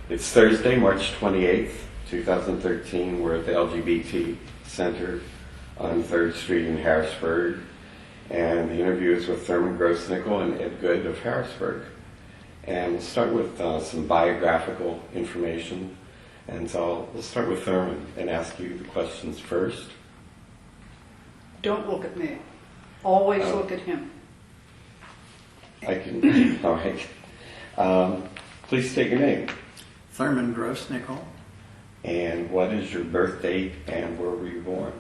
It's Thursday, March 28th, 2013. We're at the LGBT Center on 3rd Street in Harrisburg. And the interview is with Thurman Grossnickle and Edmund of Harrisburg. And we'll start with some biographical information. And so we'll start with Thurman and ask you the questions first. Don't look at me. Always look at him. I can, all right. Please state your name. Thurman Grossnickle. And what is your birth date and where were you born?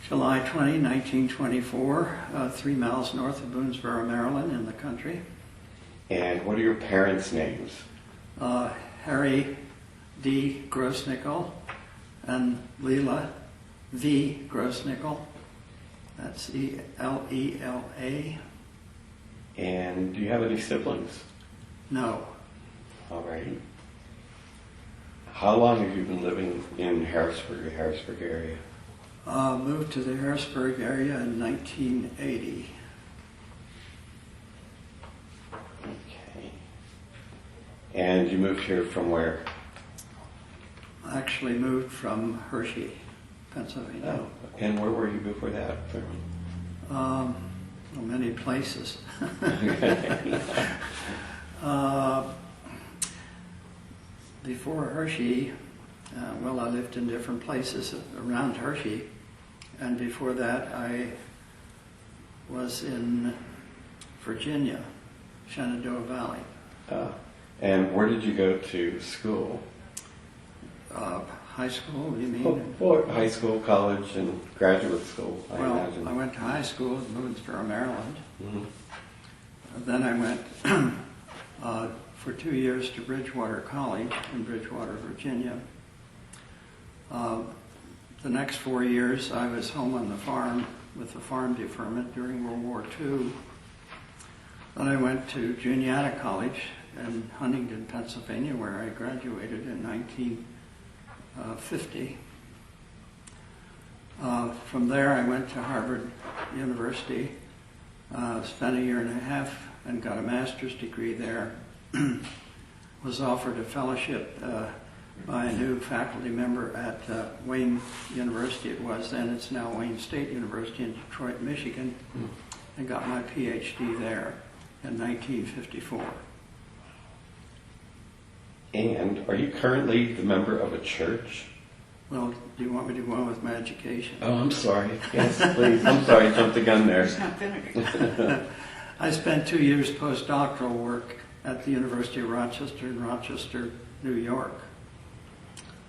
July 20, 1924, 3 miles north of Boonesboro, Maryland, in the country. And what are your parents' names? Harry D. Grossnickle and Leela V. Grossnickle. That's E-L-E-L-A. And do you have any siblings? No. All right. How long have you been living in Harrisburg, the Harrisburg area? Moved to the Harrisburg area in 1980. Okay. And you moved here from where? Actually moved from Hershey, Pennsylvania. Oh, and where were you before that, Thurman? Well, many places. Before Hershey, I lived in different places around Hershey, and before that I was in Virginia, Shenandoah Valley. And where did you go to school? High school, you mean? High school, college, and graduate school, I imagine. I went to high school in Boonesboro, Maryland. Mm-hmm. Then I went for 2 years to Bridgewater College in Bridgewater, Virginia. The next 4 years I was home on the farm with the farm deferment during World War II. Then I went to Juniata College in Huntington, Pennsylvania, where I graduated in 1950. From there I went to Harvard University, spent a year and a half and got a master's degree there. Was offered a fellowship by a new faculty member at Wayne University. It was then, it's now Wayne State University in Detroit, Michigan, and got my PhD there in 1954. And are you currently the member of a church? Well, do you want me to go on with my education? Oh, I'm sorry. Yes, please. I'm sorry, I jumped the gun there. It's not finished. I spent 2 years postdoctoral work at the University of Rochester in Rochester, New York.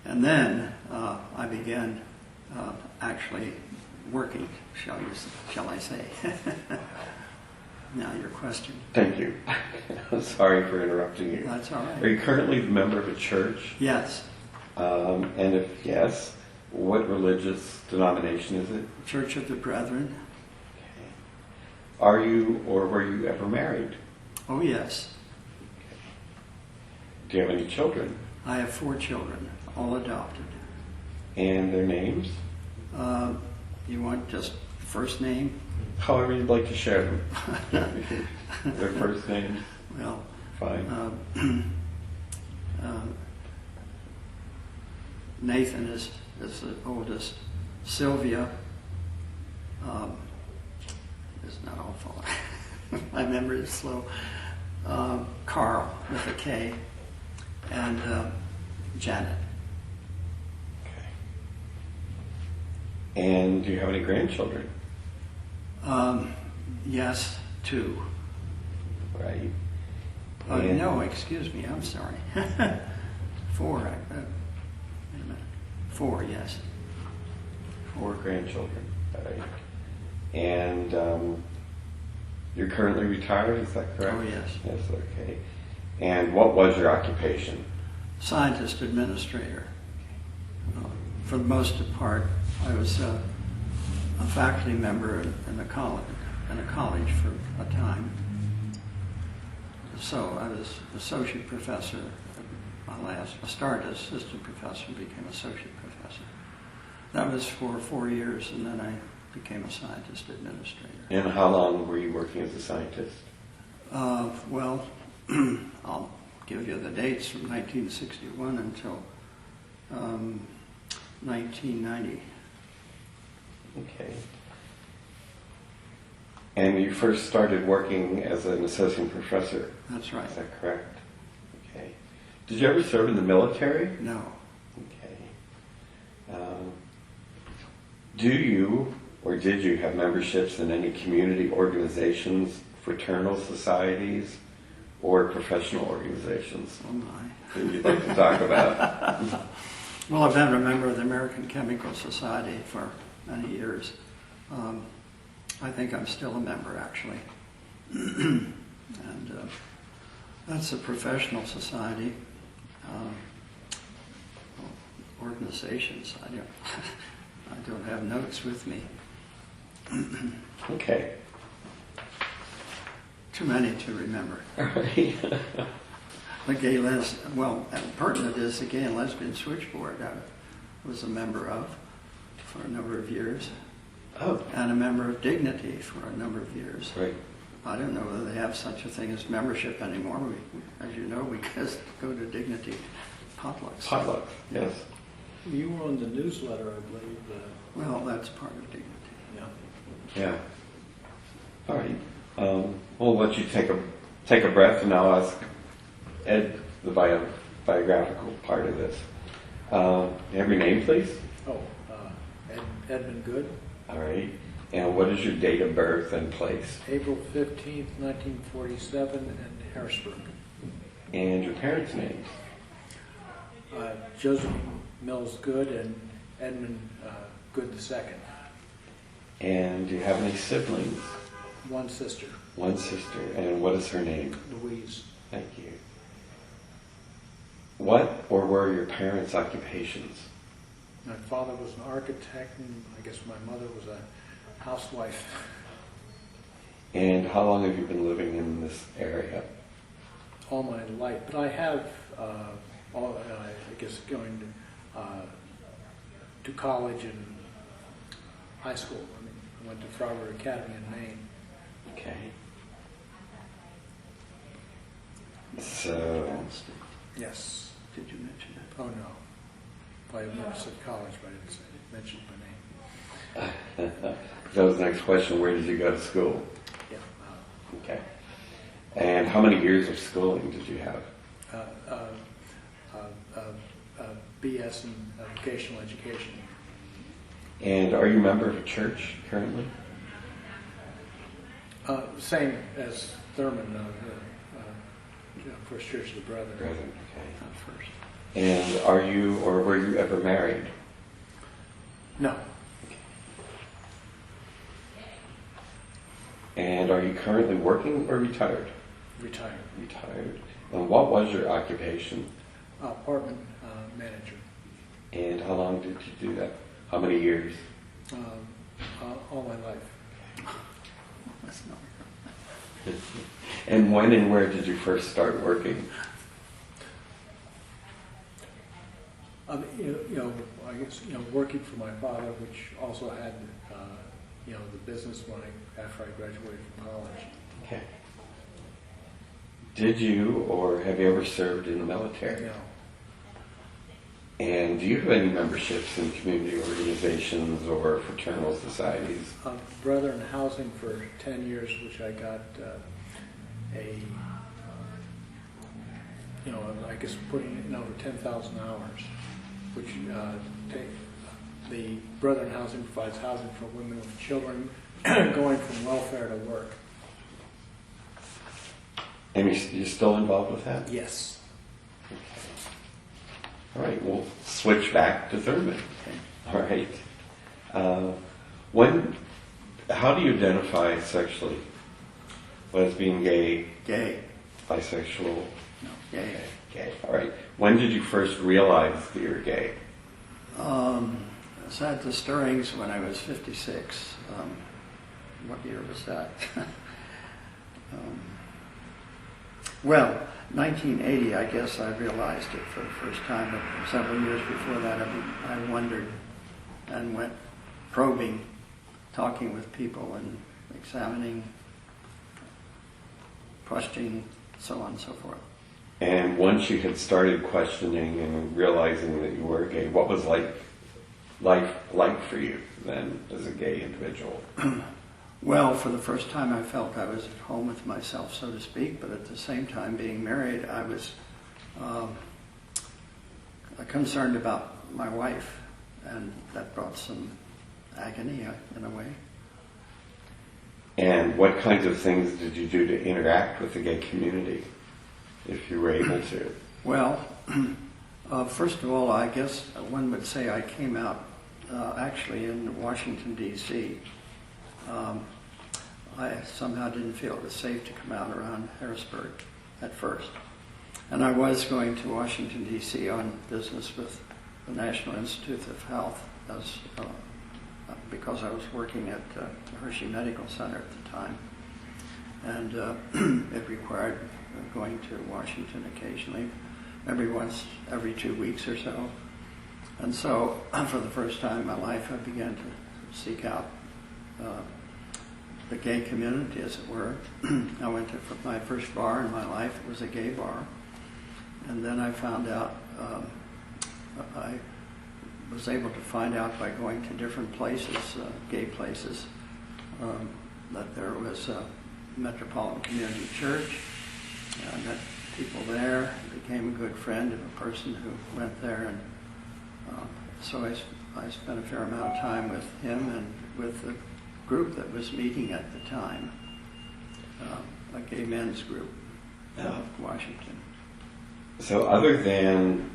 And then I began actually working, shall I say. Now your question. Thank you. Sorry for interrupting you. That's all right. Are you currently the member of a church? Yes. And if yes, what religious denomination is it? Church of the Brethren. Okay. Are you or were you ever married? Oh, yes. Do you have any children? I have 4 children, all adopted. And their names? You want just first name? However you'd like to share them. Their first names? Well, Fine. Nathan is the oldest. Sylvia is not awful. My memory is slow. Carl with a K, and Janet. Okay. And do you have any grandchildren? Yes, 2. Right. No, excuse me, I'm sorry. 4. Wait a minute. 4, yes. 4 grandchildren. Right. And you're currently retired, is that correct? Oh, yes. Yes, okay. And what was your occupation? Scientist administrator. For the most part, I was a faculty member in a college for a time. So I was associate professor. I started as assistant professor and became associate professor. That was for 4 years, and then I became a scientist administrator. And how long were you working as a scientist? Well, I'll give you the dates from 1961 until 1990. Okay. And you first started working as an associate professor. That's right. Is that correct? Okay. Did you ever serve in the military? No. Okay. Do you or did you have memberships in any community organizations, fraternal societies, or professional organizations Oh my. that you'd like to talk about? Well, I've been a member of the American Chemical Society for many years. I think I'm still a member, actually. And that's a professional society. Organizations, I don't have notes with me. Okay. Too many to remember. All right. The and pertinent is the Gay and Lesbian Switchboard I was a member of for a number of years. Oh, And a member of Dignity for a number of years. right. I don't know whether they have such a thing as membership anymore. As you know, we just go to Dignity potlucks. Potluck, yes. You were on the newsletter, I believe. Well, that's part of Dignity. Yeah. Yeah. All right. We'll let you take a breath, and I'll ask Ed the biographical part of this. You have your name, please? Oh, Edmund Good, All right. And what is your date of birth and place? April 15th, 1947, in Harrisburg. And your parents' names? Joseph Mills Good and Edmund Good II. And do you have any siblings? One sister, One sister. And what is her name? Louise. Thank you. What or were your parents' occupations? My father was an architect, and I guess my mother was a housewife. And how long have you been living in this area? All my life. But I have, I guess, going to college and high school. I went to Frower Academy in Maine. Okay. So, Yes. Did you mention it? Oh, no. I never said college, but I didn't mention my name. that was the next question. Where did you go to school? Yeah. Okay. And how many years of schooling did you have? BS in vocational education. And are you a member of a church currently? Same as Thurman, First Church of the Brethren. Brethren, okay. Not first. And are you or were you ever married? No. And are you currently working or retired? Retired. Retired. And what was your occupation? Apartment manager. And how long did you do that? How many years? All my life. That's not. And when and where did you first start working? I guess working for my father, which also had the business after I graduated from college. Okay. Did you or have you ever served in the military? No. And do you have any memberships in community organizations or fraternal societies? Brethren Housing for 10 years, which I got I guess putting in over 10,000 hours, which the Brethren Housing provides housing for women with children going from welfare to work. And you're still involved with that? Yes. All right, we'll switch back to Thurman. Okay. All right. How do you identify sexually? Lesbian, gay, Gay. bisexual? No, gay. Gay. All right. When did you first realize that you were gay? I was at the stirrings when I was 56. What year was that? 1980, I guess I realized it for the first time, but several years before that I wondered and went probing, talking with people and examining, questioning, so on and so forth. And once you had started questioning and realizing that you were gay, what was life like for you then as a gay individual? Well, for the first time I felt I was at home with myself, so to speak, but at the same time, being married, I was concerned about my wife, and that brought some agony in a way. And what kinds of things did you do to interact with the gay community, if you were able to? Well, first of all, I guess one would say I came out actually in Washington, D.C. I somehow didn't feel it was safe to come out around Harrisburg at first. And I was going to Washington, D.C. on business with the National Institute of Health because I was working at Hershey Medical Center at the time. And it required going to Washington occasionally, every 2 weeks or so. And so, for the first time in my life, I began to seek out the gay community, as it were. I went to my first bar in my life. It was a gay bar. And then I found out, I was able to find out by going to different places, gay places, that there was a Metropolitan Community Church. I met people there, became a good friend of a person who went there, and so I spent a fair amount of time with him and with the group that was meeting at the time, a gay men's group of Washington. So other than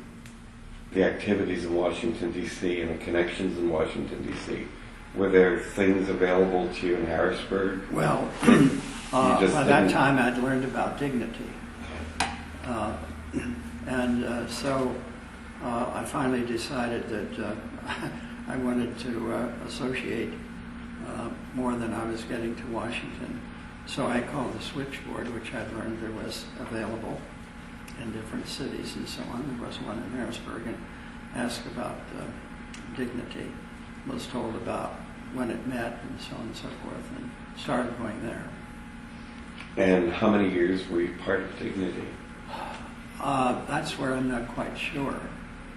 the activities in Washington, D.C. and the connections in Washington, D.C., were there things available to you in Harrisburg? Well, by that time I'd learned about dignity. So I finally decided that I wanted to associate more than I was getting to Washington. So I called the switchboard, which I'd learned there was available in different cities and so on. There was one in Harrisburg, and asked about dignity. Was told about when it met and so on and so forth, and started going there. And how many years were you part of Dignity? That's where I'm not quite sure,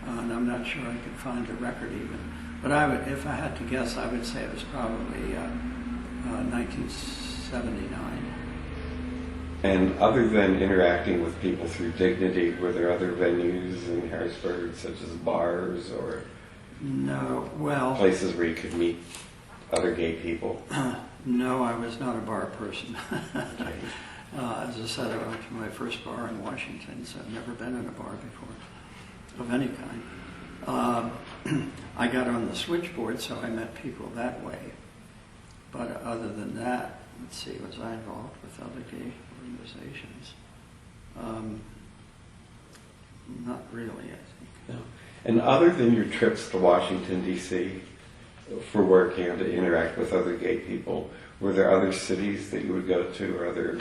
and I'm not sure I could find the record even. But I would, if I had to guess, I would say it was probably 1979. And other than interacting with people through Dignity, were there other venues in Harrisburg, such as bars or No, well, places where you could meet other gay people? no, I was not a bar person. As I said, I went to my first bar in Washington, so I've never been in a bar before, of any kind. I got on the switchboard, so I met people that way. But other than that, let's see, was I involved with other gay organizations? Not really, I think. No. And other than your trips to Washington, D.C. for work and to interact with other gay people, were there other cities that you would go to or other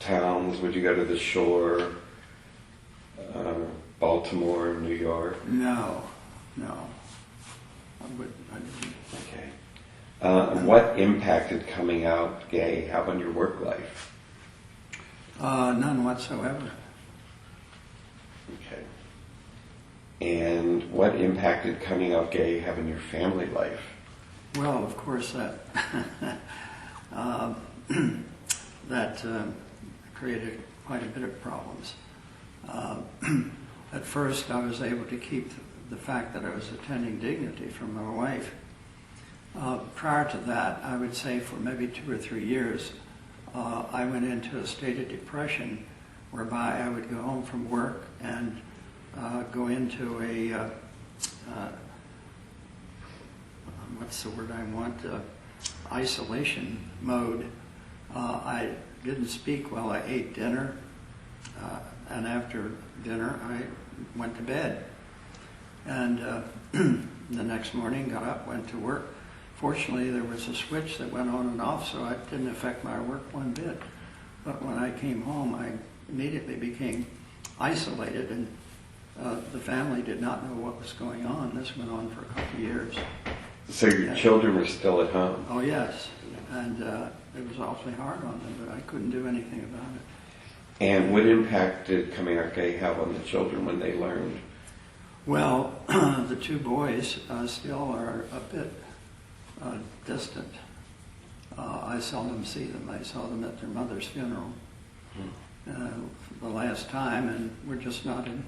towns? Would you go to the Shore, Baltimore, New York? No. I didn't. Okay. What impact did coming out gay have on your work life? None whatsoever. Okay. And what impact did coming out gay have on your family life? Well, of course, that that created quite a bit of problems. At first, I was able to keep the fact that I was attending Dignity from my wife. Prior to that, I would say for maybe 2 or 3 years, I went into a state of depression whereby I would go home from work and go into a, what's the word I want, isolation mode. I didn't speak while I ate dinner, and after dinner I went to bed. And the next morning got up, went to work. Fortunately, there was a switch that went on and off, so it didn't affect my work one bit. But when I came home, I immediately became isolated, and the family did not know what was going on. This went on for a couple of years. So your children were still at home? Oh, yes. And it was awfully hard on them, but I couldn't do anything about it. And what impact did coming out gay have on the children when they learned? Well, the two boys still are a bit distant. I seldom see them. I saw them at their mother's funeral the last time, and we're just not in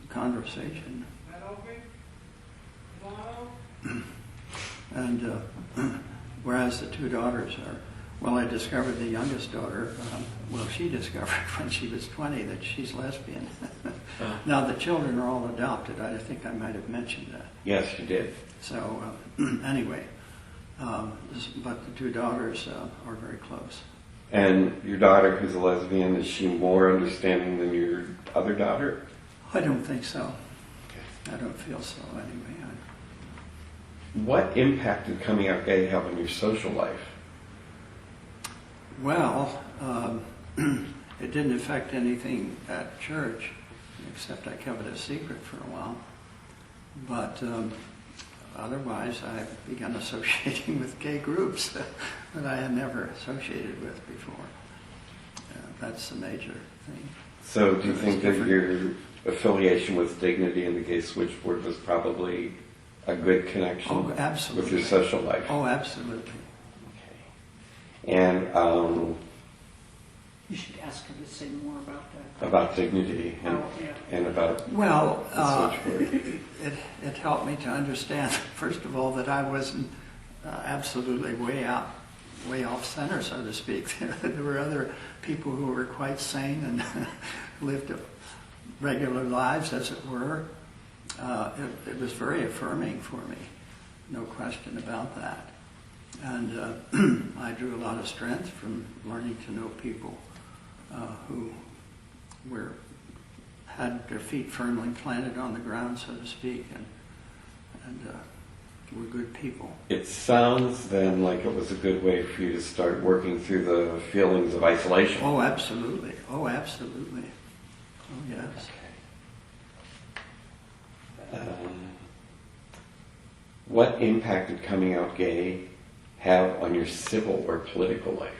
conversation. And whereas the two daughters are, well, I discovered the youngest daughter, she discovered when she was 20 that she's lesbian. Now the children are all adopted. I think I might have mentioned that. Yes, you did. So anyway, but the two daughters are very close. And your daughter, who's a lesbian, is she more understanding than your other daughter? I don't think so. I don't feel so anyway. What impact did coming out gay have on your social life? Well, it didn't affect anything at church, except I kept it a secret for a while. But otherwise, I began associating with gay groups that I had never associated with before. That's the major thing. So do you think that your affiliation with Dignity and the Gay Switchboard was probably a good connection absolutely. with your social life? Oh, absolutely. Okay. And You should ask her to say more about that. about Dignity and, Oh, yeah. and about Well, the Switchboard. it helped me to understand, first of all, that I wasn't absolutely way off center, so to speak. There were other people who were quite sane and lived regular lives, as it were. It was very affirming for me, no question about that. And I drew a lot of strength from learning to know people who had their feet firmly planted on the ground, so to speak, and were good people. It sounds then like it was a good way for you to start working through the feelings of isolation. Oh, absolutely. Oh, absolutely. Oh, yes. What impact did coming out gay have on your civil or political life?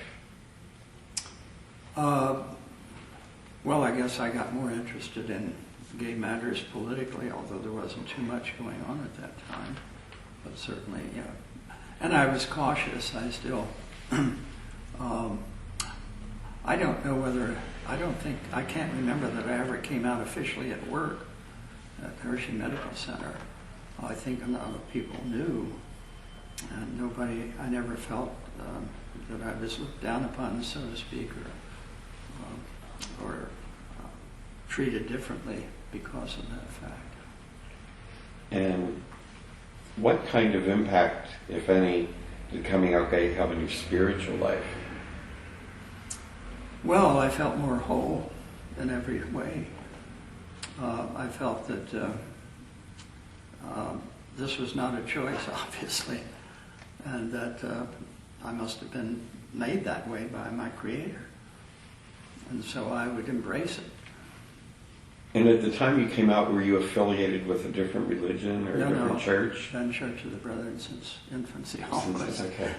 Well, I guess I got more interested in gay matters politically, although there wasn't too much going on at that time. But certainly, yeah. And I was cautious. I still, I don't know whether, I can't remember that I ever came out officially at work at Hershey Medical Center. I think a lot of people knew, and I never felt that I was looked down upon, so to speak, or treated differently because of that fact. And what kind of impact, if any, did coming out gay have on your spiritual life? Well, I felt more whole in every way. I felt that this was not a choice, obviously, and that I must have been made that way by my Creator. And so I would embrace it. And at the time you came out, were you affiliated with a different religion or a different church? Been Church of the Brethren since infancy. Okay.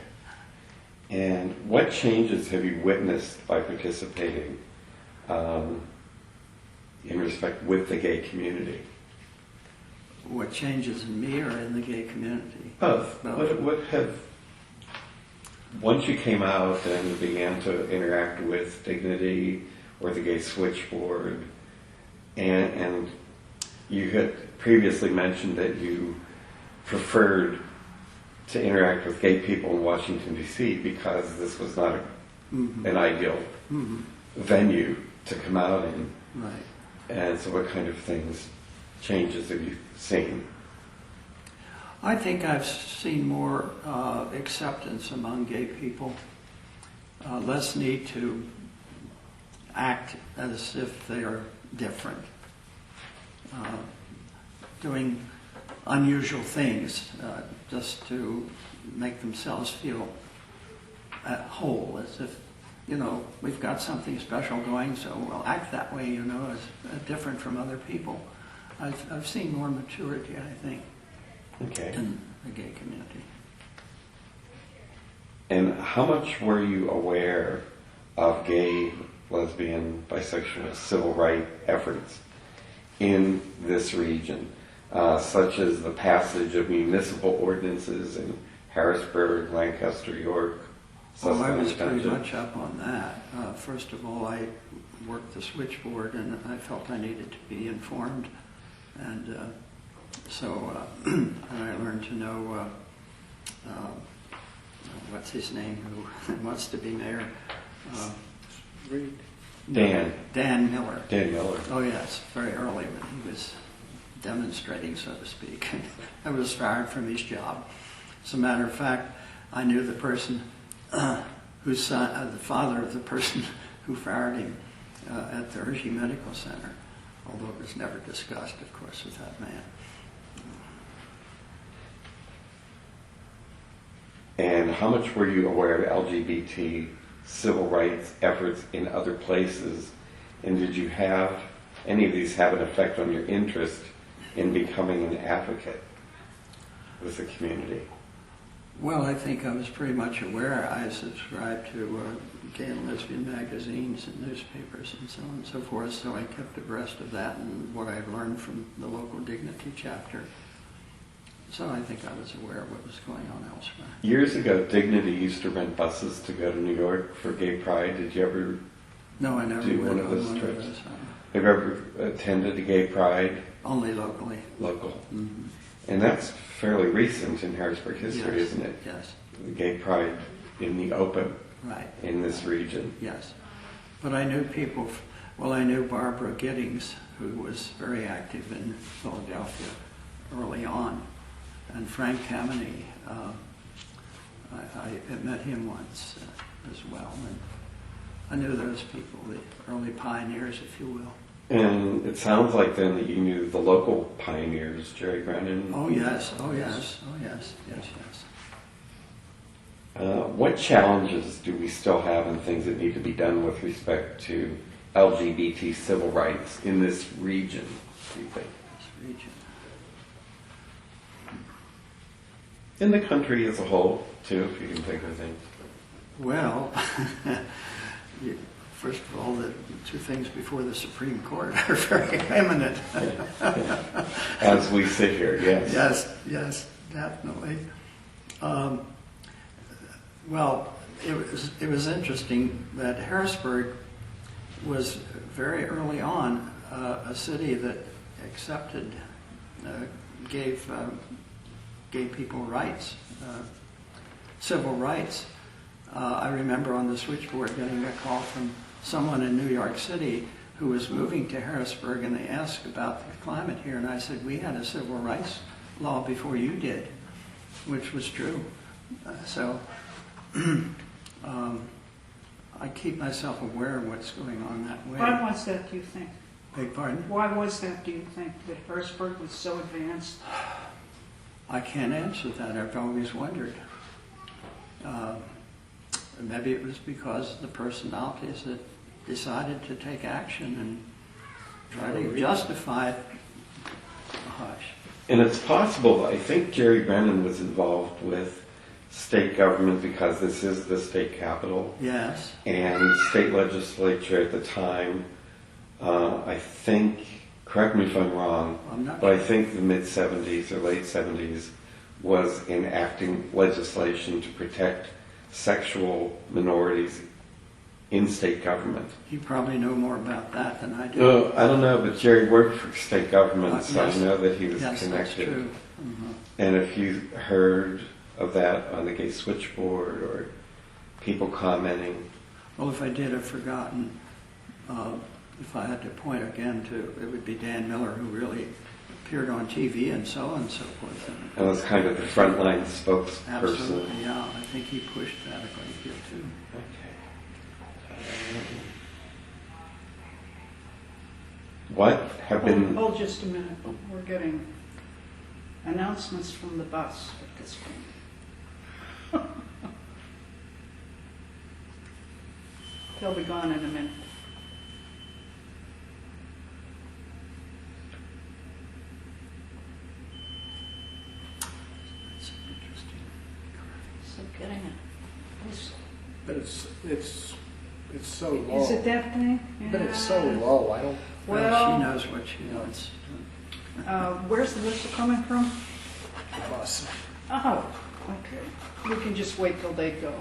And what changes have you witnessed by participating in respect with the gay community? What changes in me or in the gay community? Both. What have, once you came out and began to interact with Dignity or the Gay Switchboard, and you had previously mentioned that you preferred to interact with gay people in Washington, D.C. because this was not an ideal venue to come out in. Right. And so what kind of changes have you seen? I think I've seen more acceptance among gay people, less need to act as if they are different, doing unusual things just to make themselves feel whole, as if, we've got something special going, so we'll act that way, as different from other people. I've seen more maturity, I think, in the gay community. And how much were you aware of gay, lesbian, bisexual, civil rights efforts in this region, such as the passage of municipal ordinances in Harrisburg, Lancaster, York, Well, I was Susquehanna pretty Township. much up on that. First of all, I worked the switchboard, and I felt I needed to be informed. And and I learned to know, what's his name, who wants to be mayor? Read. Dan Miller. Miller. Oh, yes, very early when he was demonstrating, so to speak. I was fired from his job. As a matter of fact, I knew the person whose son, the father of the person who fired him at the Hershey Medical Center, although it was never discussed, of course, with that man. And how much were you aware of LGBT civil rights efforts in other places? And did you have any of these have an effect on your interest in becoming an advocate with the community? Well, I think I was pretty much aware. I subscribed to gay and lesbian magazines and newspapers and so on and so forth, so I kept abreast of that and what I learned from the local Dignity chapter. So I think I was aware of what was going on elsewhere. Years ago, Dignity used to rent buses to go to New York for Gay Pride. Did you ever No, I never do went one of on those one of trips? those. Have you ever attended a Gay Pride Only locally. local? Mm-hmm. And that's fairly recent in Harrisburg history, Yes. isn't it? Yes, The Gay Pride in the open right. in this region. Yes. But I knew people, I knew Barbara Giddings, who was very active in Philadelphia early on, and Frank Kameny. I met him once as well, and I knew those people, the early pioneers, if you will. And it sounds like then that you knew the local pioneers, Jerry Brennan. Oh yes, oh yes, oh yes, yes, yes. What challenges do we still have and things that need to be done with respect to LGBT civil rights in this region, do you think? This region. In the country as a whole, too, if you can think of things. Well, first of all, the two things before the Supreme Court are very eminent. As we sit here, yes. Yes, yes, definitely. Well, it was interesting that Harrisburg was very early on a city that accepted, gave gay people rights, civil rights. I remember on the switchboard getting a call from someone in New York City who was moving to Harrisburg, and they asked about the climate here, and I said, we had a civil rights law before you did, which was true. I keep myself aware of what's going on that way. Why was that, do you think? Beg pardon? Why was that, do you think, that Harrisburg was so advanced? I can't answer that. I've always wondered. Maybe it was because the personalities that decided to take action and try to justify it. Hush. And it's possible, I think Jerry Brennan was involved with state government because this is the state capital. Yes. And state legislature at the time, I think, correct me if I'm wrong, I'm not but I think the mid-70s or late 70s was enacting legislation to protect sexual minorities in state government. You probably know more about that than I do. No, I don't know, but Jerry worked for state government, so Yes. I know that he was Yes, connected. that's true. Mhm. And if you heard of that on the gay switchboard or people commenting, Well, if I did, I've forgotten. If I had to point again to, it would be Dan Miller, who really appeared on TV and so on and so forth. and was kind of the frontline spokesperson. Absolutely, yeah. I think he pushed that a great deal too. Okay. What have been... Hold just a minute. We're getting announcements from the bus at this point. They'll be gone in a minute. That's interesting. So getting it. But it's It's so low. Is it that thing? But it's so low, I don't, Well, she knows what she wants. where's the whistle coming from? the bus. Oh, okay. We can just wait till they go.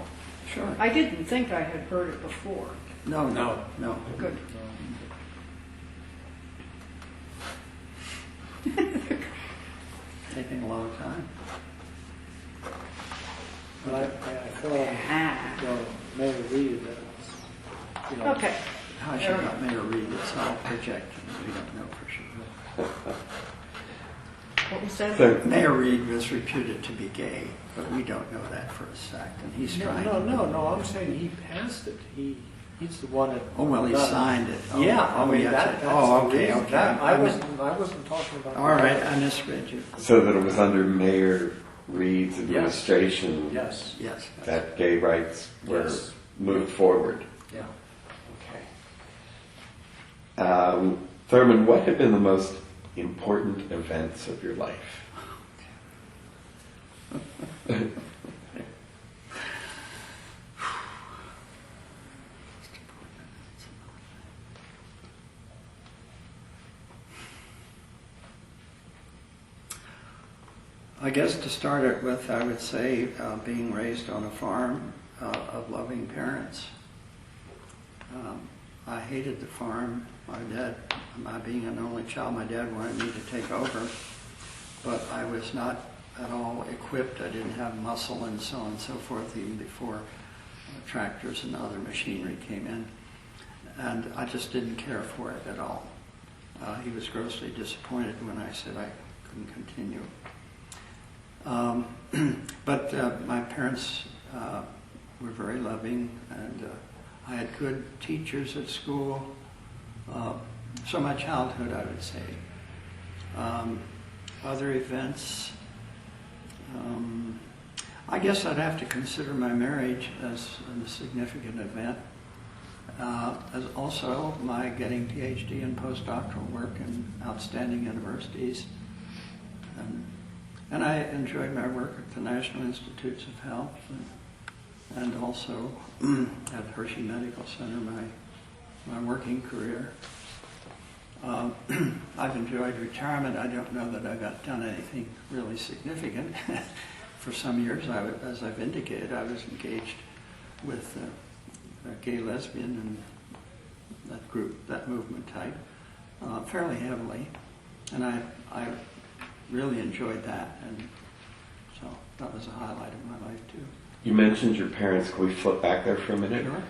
Sure. I didn't think I had heard it before. No, no, no. Good. Taking a long time. But I thought, Ah. well, Mayor Reed, that, you know. Okay. How she got Mayor Reed, it's all projections, we don't know for sure. What was that? So, Mayor Reed was reputed to be gay, but we don't know that for a fact, and he's trying. No, I'm saying he passed it. He's the one that. Oh, well, he signed it. Oh, Yeah, I mean, yeah, that's oh, the okay, reason. okay. That- I wasn't talking about. All right, I misread you. so that it was under Mayor Reed's administration Yes, Yes. that gay rights were Yes. moved forward. yeah. Okay. Thurman, what have been the most important events of your life? I guess to start it with, I would say being raised on a farm of loving parents. I hated the farm. My being an only child, my dad wanted me to take over, but I was not at all equipped. I didn't have muscle and so on and so forth even before tractors and other machinery came in. And I just didn't care for it at all. He was grossly disappointed when I said I couldn't continue. But my parents were very loving, and I had good teachers at school. So my childhood, I would say. Other events, I guess I'd have to consider my marriage as a significant event. As also my getting PhD and postdoctoral work in outstanding universities. And I enjoyed my work at the National Institutes of Health and also at Hershey Medical Center, my working career. I've enjoyed retirement. I don't know that I've done anything really significant. For some years, as I've indicated, I was engaged with gay, lesbian, and that group, that movement type, fairly heavily. And I really enjoyed that, and so that was a highlight of my life too. You mentioned your parents. Can we flip back there for a minute? Sure.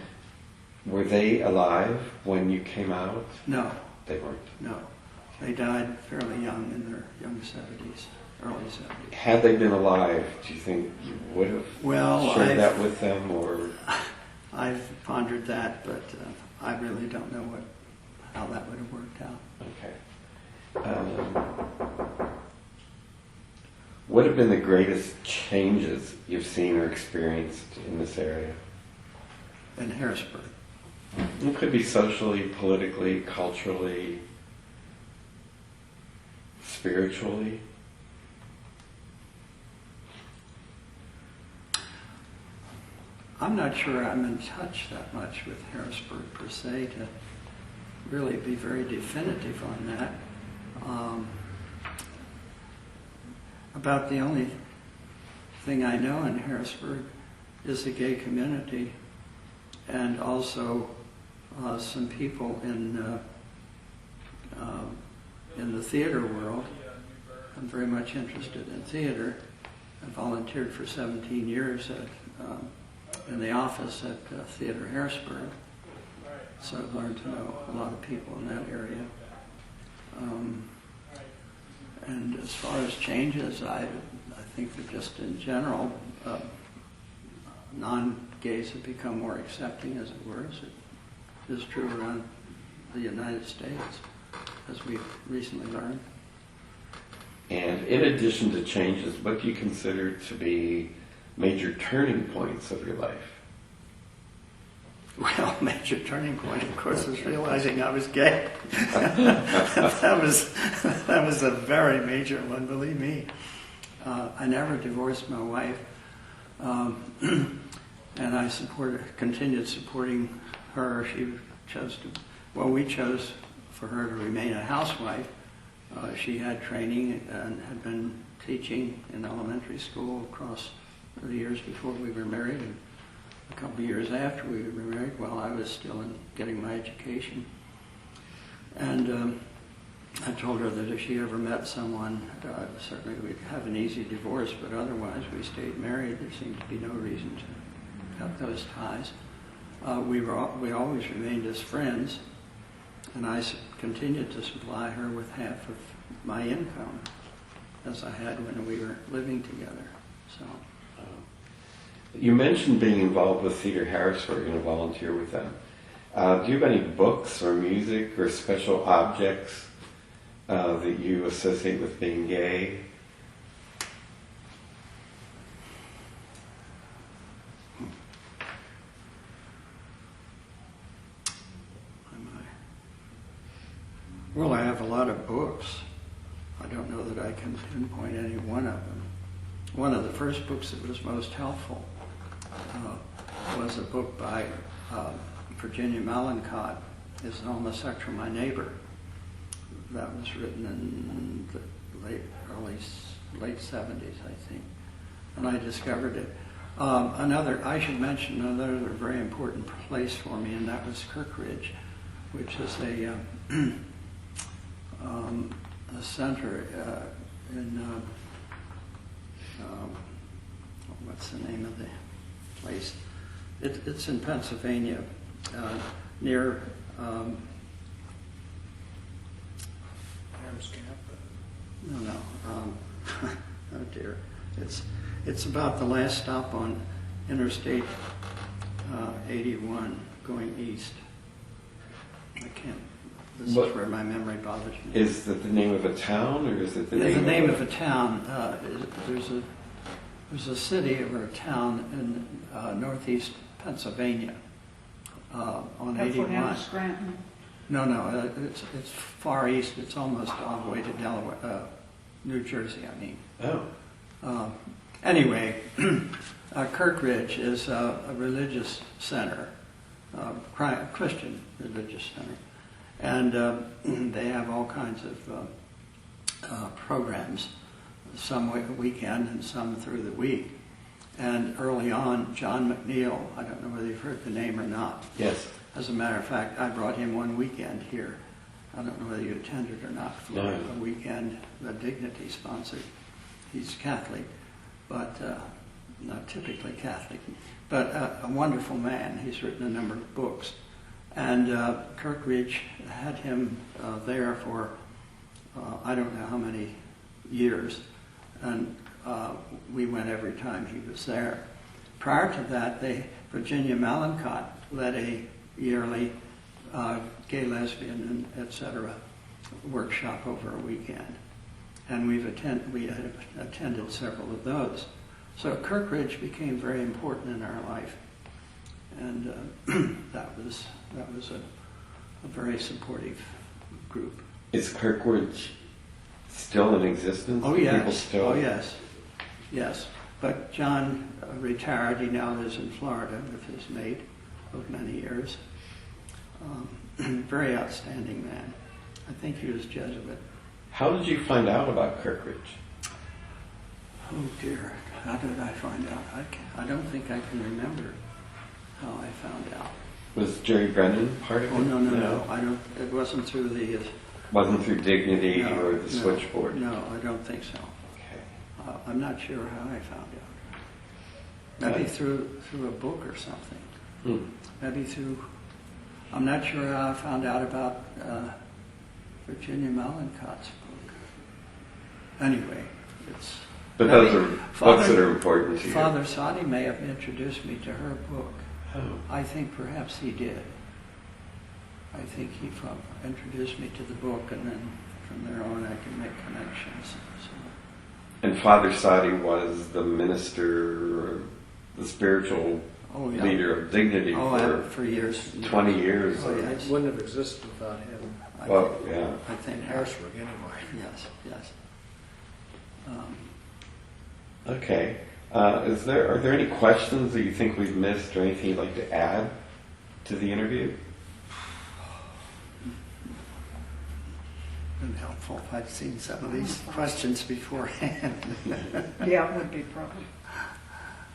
Were they alive when you came out? No, They weren't. no. They died fairly young, in their young 70s, early 70s. Had they been alive, do you think you would have shared that with them, or? I've pondered that, but I really don't know how that would have worked out. Okay. What have been the greatest changes you've seen or experienced in this area? In Harrisburg. It could be socially, politically, culturally, spiritually. I'm not sure I'm in touch that much with Harrisburg per se to really be very definitive on that. About the only thing I know in Harrisburg is the gay community, and also some people in the theater world. I'm very much interested in theater. I volunteered for 17 years in the office at Theater Harrisburg, so I've learned to know a lot of people in that area. And as far as changes, I think that just in general, non-gays have become more accepting, as it were, as it is true around the United States, as we've recently learned. And in addition to changes, what do you consider to be major turning points of your life? Well, major turning point, of course, was realizing I was gay. that was a very major one, believe me. I never divorced my wife, and I continued supporting her. She chose to, well, we chose for her to remain a housewife. She had training and had been teaching in elementary school across the years before we were married, and a couple of years after we were married, while I was still getting my education. And I told her that if she ever met someone, certainly we'd have an easy divorce, but otherwise we stayed married. There seemed to be no reason to cut those ties. We always remained as friends, and I continued to supply her with half of my income, as I had when we were living together. So. You mentioned being involved with Theater Harrisburg and a volunteer with them. Do you have any books or music or special objects that you associate with being gay? Well, I have a lot of books. I don't know that I can pinpoint any one of them. One of the first books that was most helpful was a book by Virginia Malincott, Is an Homosexual My Neighbor? That was written in the late 70s, I think. And I discovered it. I should mention another very important place for me, and that was Kirkridge, which is a center in, what's the name of the place? It's in Pennsylvania, near No. Oh dear. It's about the last stop on Interstate 81 going east. I can't. This is where my memory bothers me. Is that the name of a town, or is it the name? The name of a town. There's a city or a town in northeast Pennsylvania on 81. Scranton. No, it's far east. It's almost all the way to Delaware, New Jersey, I mean. Oh. Anyway, Kirkridge is a religious center, a Christian religious center. And they have all kinds of programs, some weekend and some through the week. And early on, John McNeil, I don't know whether you've heard the name or not. Yes. As a matter of fact, I brought him one weekend here. I don't know whether you attended or not for a weekend that Dignity sponsored. He's Catholic, but not typically Catholic, but a wonderful man. He's written a number of books. And Kirkridge had him there for I don't know how many years, and we went every time he was there. Prior to that, Virginia Malincott led a yearly gay, lesbian, and etc. workshop over a weekend, and we had attended several of those. So Kirkridge became very important in our life, and that was a very supportive group. Is Kirkridge still in existence? Oh yes. People still... Oh yes. But John retired. He now lives in Florida with his mate of many years. Very outstanding man. I think he was Jesuit. How did you find out about Kirkridge? Oh dear, how did I find out? I don't think I can remember how I found out. Was Jerry Brennan part of it? Oh no. I don't. It wasn't through the. Wasn't through Dignity or the switchboard? No, I don't think so. Okay. I'm not sure how I found out. Maybe through a book or something. Maybe through. I'm not sure how I found out about Virginia Malincott's book. Anyway, it's. But those are books that are important to you. Father Sadi may have introduced me to her book. Oh. I think perhaps he did. I think he introduced me to the book, and then from there on I can make connections. So. And Father Sadi was the minister, the spiritual leader of Dignity for years. 20 years. Oh, yes. It wouldn't have existed without him. I think Harrisburg, anyway. Yes. Okay. Are there any questions that you think we've missed or anything you'd like to add? to the interview? Been helpful if I'd seen some of these questions beforehand. Yeah, it would be probably.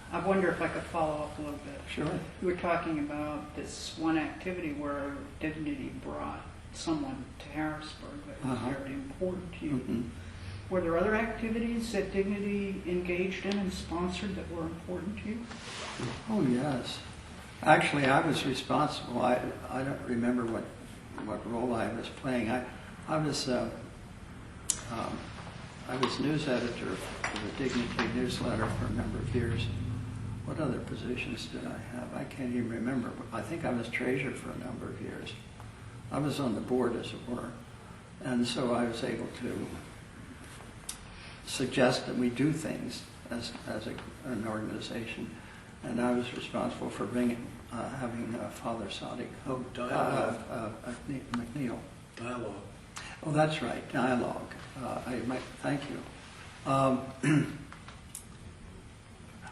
I wonder if I could follow up a little bit. Sure. You were talking about this one activity where Dignity brought someone to Harrisburg that was very important to you. Mm-hmm. Were there other activities that Dignity engaged in and sponsored that were important to you? Oh, yes. Actually, I was responsible. I don't remember what role I was playing. I was news editor for the Dignity newsletter for a number of years. What other positions did I have? I can't even remember. I think I was treasurer for a number of years. I was on the board, as it were. And so I was able to suggest that we do things as an organization. And I was responsible for having Father Sadiq McNeil. Dialogue. Oh, that's right, dialogue. Thank you.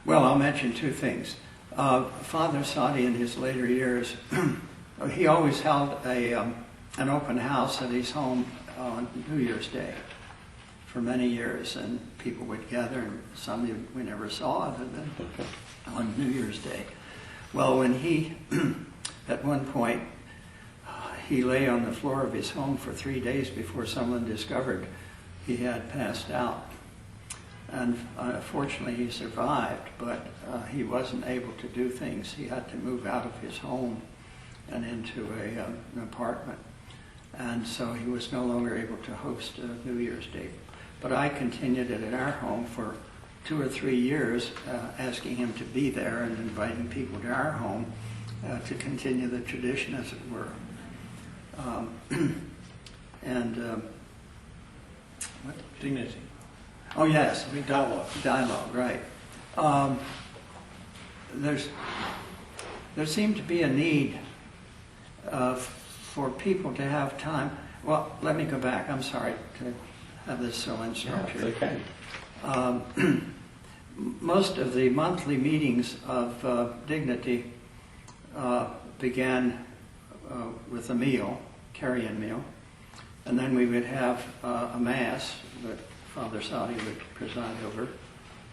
Well, I'll mention two things. Father Sadi, in his later years, he always held an open house at his home on New Year's Day for many years, and people would gather, and some we never saw other than on New Year's Day. Well, when he, at one point, he lay on the floor of his home for 3 days before someone discovered he had passed out. And fortunately he survived, but he wasn't able to do things. He had to move out of his home and into an apartment. And so he was no longer able to host a New Year's Day. But I continued it at our home for 2 or 3 years, asking him to be there and inviting people to our home to continue the tradition, as it were. What? Dignity. Oh, yes. Dialogue. Dialogue, right. There seemed to be a need for people to have time. Well, let me go back. I'm sorry to have this so unstructured. Yeah, it's okay. Most of the monthly meetings of Dignity began with a meal, carry-in meal, and then we would have a mass that Father Sadi would preside over,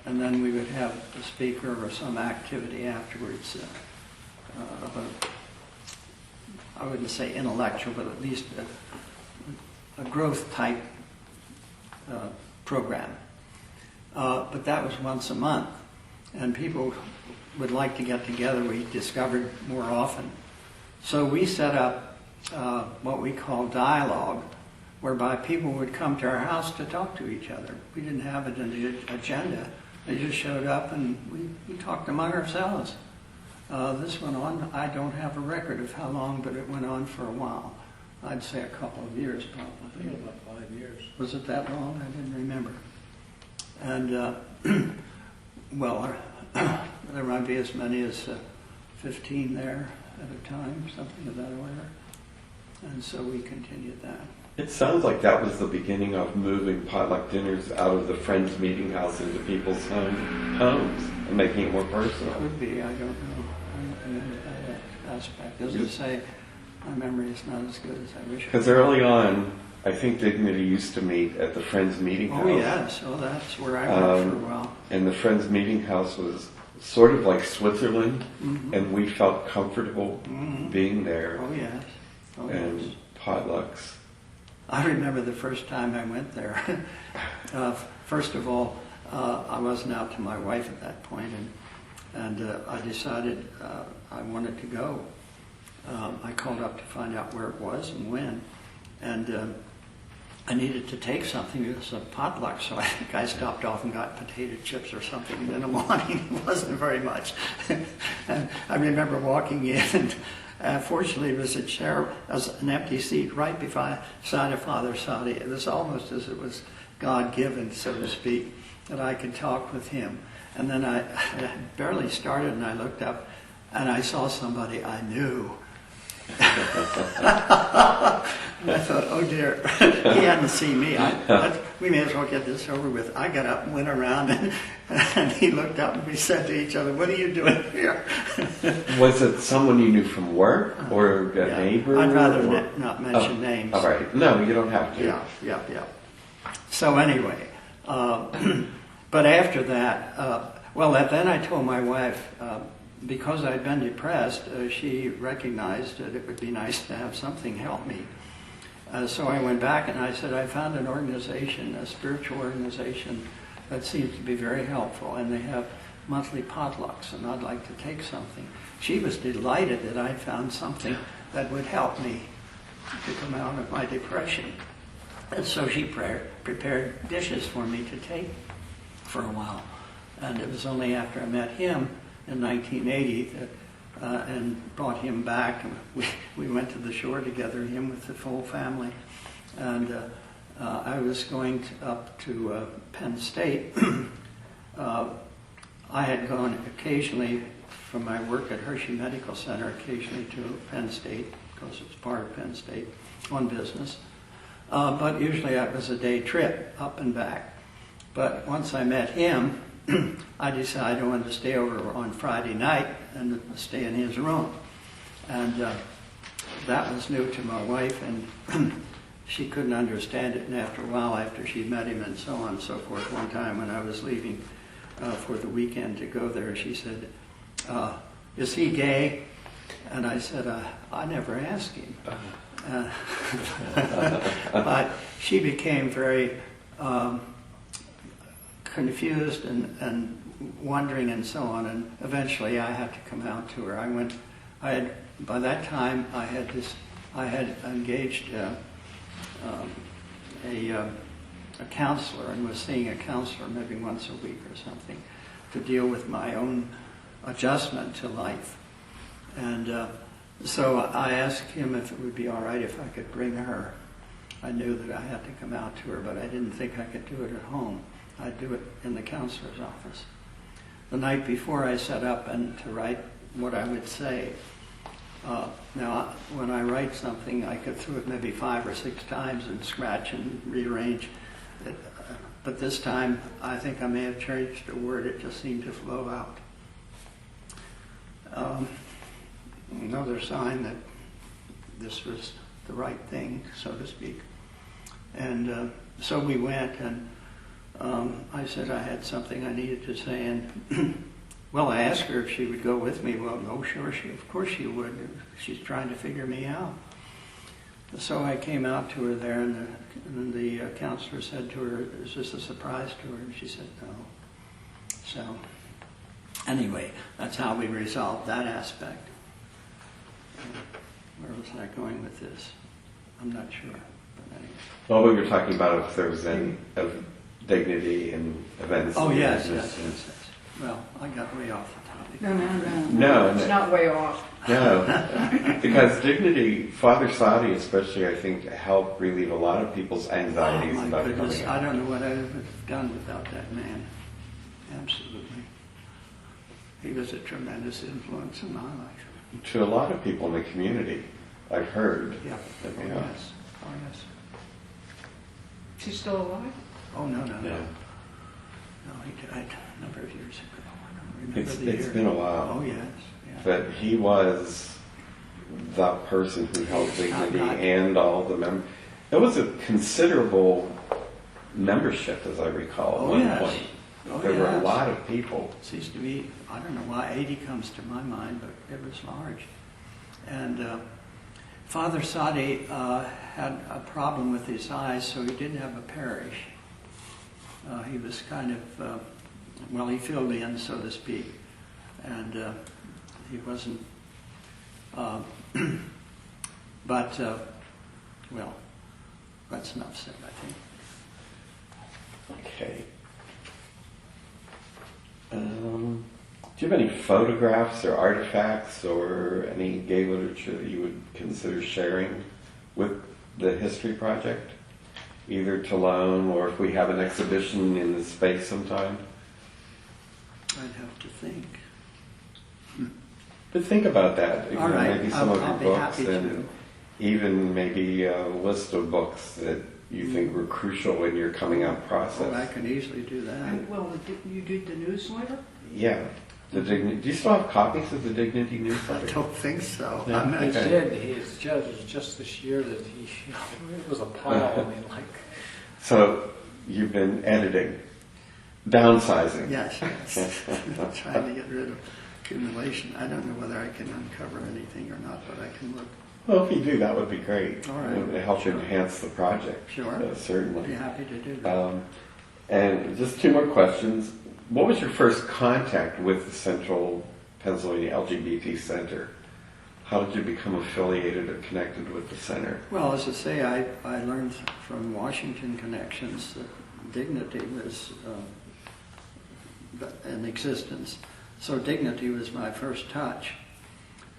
and then we would have a speaker or some activity afterwards, I wouldn't say intellectual, but at least a growth type program. But that was once a month, and people would like to get together, we discovered, more often. So we set up what we call dialogue, whereby people would come to our house to talk to each other. We didn't have it in the agenda. They just showed up and we talked among ourselves. This went on, I don't have a record of how long, but it went on for a while. I'd say a couple of years probably. I think about 5 years. Was it that long? I didn't remember. And, well, there might be as many as 15 there at a time, something of that order. And so we continued that. It sounds like that was the beginning of moving potluck dinners out of the Friends Meeting House into people's homes and making it more personal. Could be, I don't know. I don't remember that aspect. As I say, my memory is not as good as I wish it Because early on, I think Dignity used to meet at the Friends Meeting House. Oh, yes. Oh, that's where I went for a while. And the Friends Meeting House was sort of like Switzerland, and we felt comfortable being there. Oh, yes. Oh, and yes. potlucks. I remember the first time I went there. First of all, I wasn't out to my wife at that point, and I decided I wanted to go. I called up to find out where it was and when, and I needed to take something. It was a potluck, so I think I stopped off and got potato chips or something in the morning. It wasn't very much. And I remember walking in, and fortunately, there was a chair, an empty seat right beside Father Sadi. It was almost as it was God-given, so to speak, that I could talk with him. And then I barely started, and I looked up, and I saw somebody I knew. I thought, oh dear, he hadn't seen me. We may as well get this over with. I got up and went around, and he looked up and we said to each other, what are you doing here? Was it someone you knew from work or a neighbor? I'd rather not mention names. All right. No, you don't have to. Yeah. So anyway, but after that, then I told my wife, because I'd been depressed, she recognized that it would be nice to have something help me. So I went back and I said, I found an organization, a spiritual organization that seems to be very helpful, and they have monthly potlucks, and I'd like to take something. She was delighted that I found something that would help me to come out of my depression. And so she prepared dishes for me to take for a while. And it was only after I met him in 1980 that and brought him back. And we went to the shore together, him with the full family. And I was going up to Penn State. I had gone occasionally from my work at Hershey Medical Center, occasionally to Penn State, because it's part of Penn State, on business. But usually it was a day trip, up and back. But once I met him, I decided I wanted to stay over on Friday night and stay in his room. And that was new to my wife, and she couldn't understand it. And after a while, after she met him and so on and so forth, one time when I was leaving for the weekend to go there, she said, is he gay? And I said, I never asked him. But she became very confused and wondering and so on, and eventually I had to come out to her. By that time I had engaged a counselor and was seeing a counselor maybe once a week or something to deal with my own adjustment to life. And so I asked him if it would be all right if I could bring her. I knew that I had to come out to her, but I didn't think I could do it at home. I'd do it in the counselor's office. The night before I set up and to write what I would say. Now, when I write something, I go through it maybe 5 or 6 times and scratch and rearrange it. But this time, I think I may have changed a word. It just seemed to flow out. Another sign that this was the right thing, so to speak. And so we went, and I said I had something I needed to say, and well, I asked her if she would go with me. Well, no, sure, of course she would. She's trying to figure me out. So I came out to her there, and the counselor said to her, is this a surprise to her? And she said, no. So anyway, that's how we resolved that aspect. Where was I going with this? I'm not sure. But anyway. Well, we were talking about if there was any of dignity in events. Oh, and yes. business. Well, I got way off the topic. No, It's not way off. No, because dignity, Father Sadi especially, I think, helped relieve a lot of people's anxieties Oh, my about goodness. coming I out. don't know what I would have done without that man. Absolutely. He was a tremendous influence in my life. To a lot of people in the community, I've heard. Yeah. Oh, Yeah. yes. Oh, yes. Is he still alive? Oh, no. Yeah. No, he died a number of years ago. I don't remember It's the year. been a while. Oh, yes. Yeah. But he was the person who held dignity and all the members. It was a considerable membership, as I recall, at one point. Oh, There were a yes. lot of people. Seems to be, I don't know why 80 comes to my mind, but it was large. And Father Sadi had a problem with his eyes, so he didn't have a parish. He was kind of, he filled in, so to speak. And he wasn't, but that's enough said, I think. Okay. Do you have any photographs or artifacts or any gay literature that you would consider sharing with the History Project? Either to loan or if we have an exhibition in the space sometime? I'd have to think. But think about that. You All know, right, maybe some I'll of your be books happy and to. even maybe a list of books that you think were crucial in your coming out process. Oh, I can easily do that. Well, you did the newsletter? Yeah. Do you still have copies of the Dignity I newsletter? don't think so. Yeah. I'm not- He Okay. did. It's just this year that he, it was a pile. I mean, like, So you've been editing, downsizing. Yes, yes. I'm trying to get rid of accumulation. I don't know whether I can uncover anything or not, but I can look. Well, if you do, that would be great. All right. It would help Sure. enhance the project. Sure. Uh, I'd be certainly. happy to do that. And just two more questions. What was your first contact with the Central Pennsylvania LGBT Center? How did you become affiliated or connected with the center? Well, as I say, I learned from Washington connections that Dignity was in existence. So Dignity was my first touch.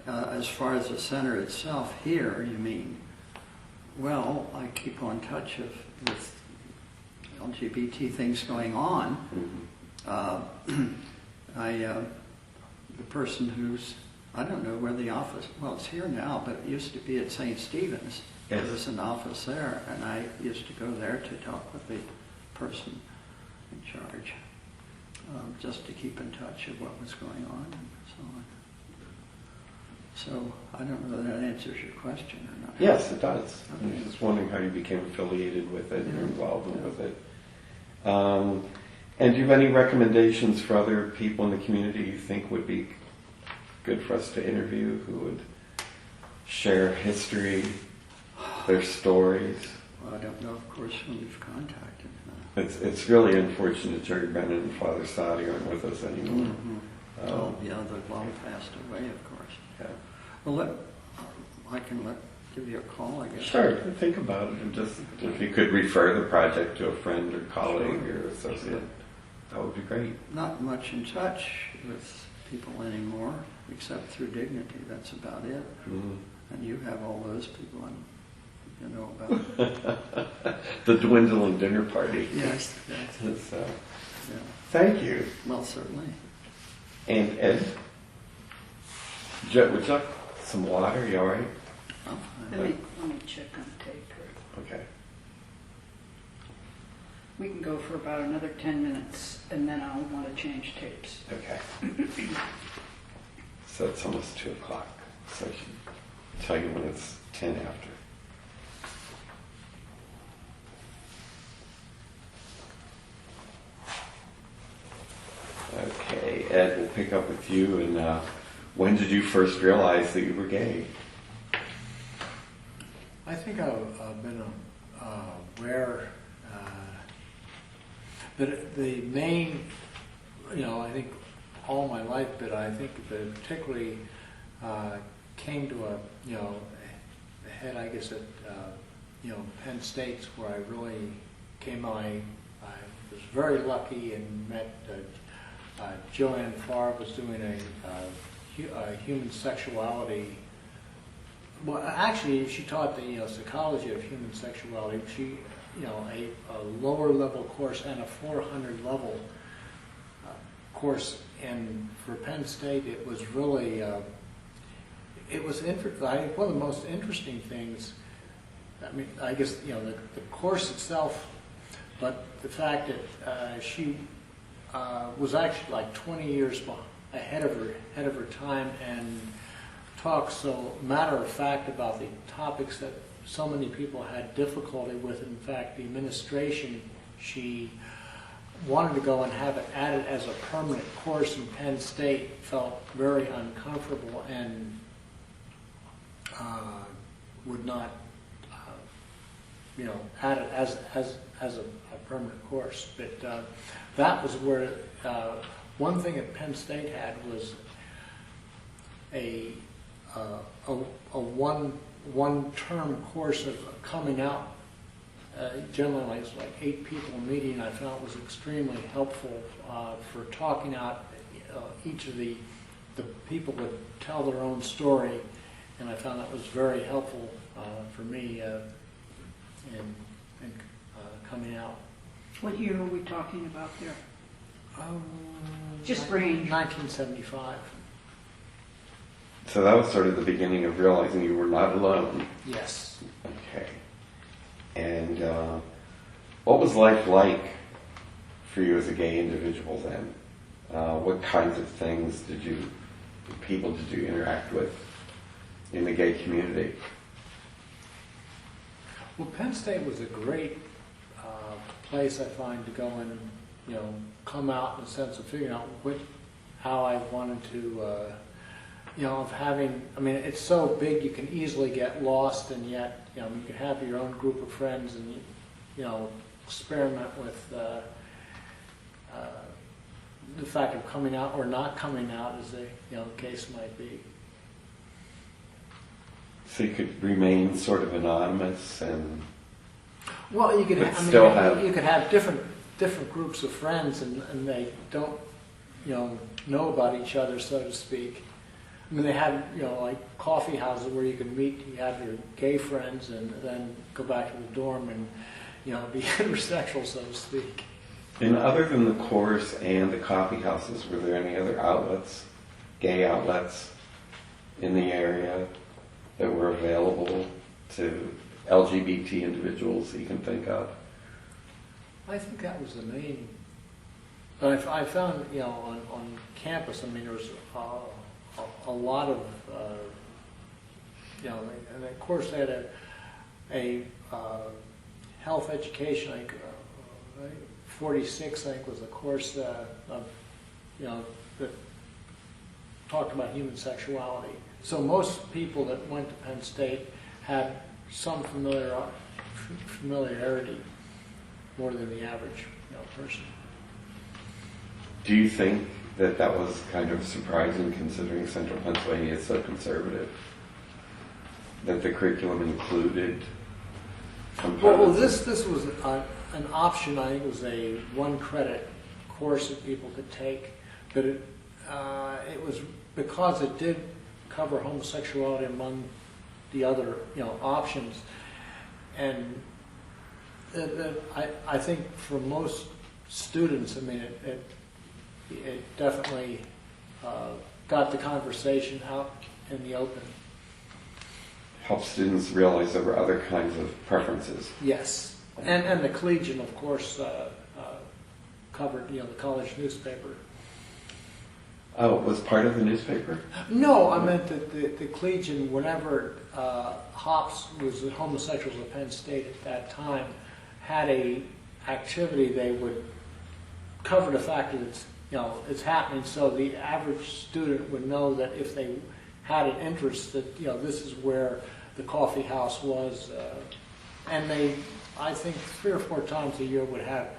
As far as the center itself here, you mean? Well, I keep on touch with LGBT things going on. The person who's, I don't know where the office, well, it's here now, but it used to be at St. Stephen's. Yes. There was an office there, and I used to go there to talk with the person in charge, just to keep in touch of what was going on and so on. So I don't know whether that answers your question or not. Yes, it does. I Okay. was just wondering how you became affiliated with it and your involvement with it. And do you have any recommendations for other people in the community you think would be good for us to interview, who would share history, their stories? Well, I don't know, of course, whom you've contacted. It's really unfortunate Jerry Brennan and Father Sadi aren't with us anymore. Oh, yeah, they've long passed away, of course. Yeah. Well, I can give you a call, I guess. Sure, think about it, and just if you could refer the project to a friend or colleague or associate, that would be great. Not much in touch with people anymore, except through Dignity. That's about it. Mhm. And you have all those people you know about. The dwindling dinner party. Yes, yes. So, Yeah. thank you. Well, certainly. And Ed, would you like some water? You all right? I'm fine. Let me check on tape here. Okay. We can go for about another 10 minutes, and then I'll want to change tapes. Okay. So it's almost 2 o'clock. So I should tell you when it's 10 after. Okay, Ed, we'll pick up with you. And when did you first realize that you were gay? I think I've been aware that the main, I think all my life, but I think that particularly came to a head, I guess, at Penn State, where I really came. I was very lucky and met Joanne Farr was doing a human sexuality. Well, actually, she taught the psychology of human sexuality. She, a lower level course and a 400 level course. And for Penn State, it was really, it was interesting. I think one of the most interesting things, I guess, the course itself, but the fact that she was actually like 20 years ahead of her time, and talk so matter of fact about the topics that so many people had difficulty with. In fact, the administration, she wanted to go and have it added as a permanent course in Penn State, felt very uncomfortable and would not, add it as a permanent course. But that was where one thing that Penn State had was a one-term course of coming out. Generally, it's like 8 people meeting. I found it was extremely helpful for talking out. Each of the people would tell their own story, and I found that was very helpful for me in coming out. What year are we talking about there? Just range. 1975. So that was sort of the beginning of realizing you were not alone. Yes. Okay. And what was life like for you as a gay individual then? What kinds of things did you interact with in the gay community? Well, Penn State was a great place, I find, to go and, come out in the sense of figuring out how I wanted to, of having, it's so big you can easily get lost, and yet, you can have your own group of friends and, experiment with the fact of coming out or not coming out, as the case might be. So you could remain sort of anonymous and... Well, you could you could have different groups of friends, and they don't, know about each other, so to speak. They had, like coffee houses where you could meet, you have your gay friends, and then go back to the dorm and, be heterosexual, so to speak. And other than the course and the coffee houses, were there any other outlets, gay outlets, in the area that were available to LGBT individuals that you can think of? I think that was the main. But I found, on campus, there was a lot of, and of course they had a health education, 46, I think, was a course of, that talked about human sexuality. So most people that went to Penn State had some familiarity more than the average person. Do you think that was kind of surprising, considering Central Pennsylvania is so conservative, that the curriculum included components? Well, this was an option. I think it was a 1-credit course that people could take, but it was because it did cover homosexuality among the other options, and I think for most students, it definitely got the conversation out in the open. Help students realize there were other kinds of preferences. Yes, and the Collegian, of course, covered the college newspaper. Oh, it was part of the newspaper? No, I meant that the Collegian, whenever Hops was the homosexuals at Penn State at that time, had a activity, they would cover the fact that it's happening, so the average student would know that if they had an interest, that this is where the coffee house was, and they, I think, 3 or 4 times a year would have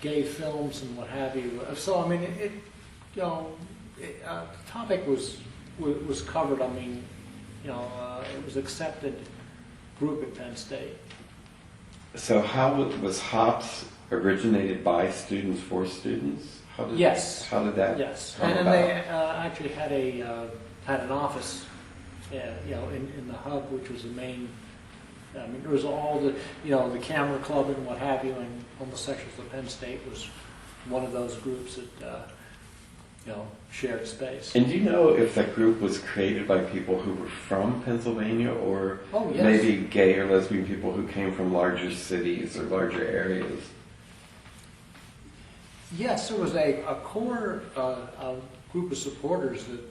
gay films and what have you. So the topic was covered. It was accepted group at Penn State. So how was Hops originated by students for students? Yes. How did that come and about? they actually had an office, in the hub, which was the main. There was all the camera club and what have you, and homosexuals at Penn State was one of those groups that shared space. And do you know if that group was created by people who were from Pennsylvania, or Oh, yes. maybe gay or lesbian people who came from larger cities or larger areas? Yes, there was a core group of supporters that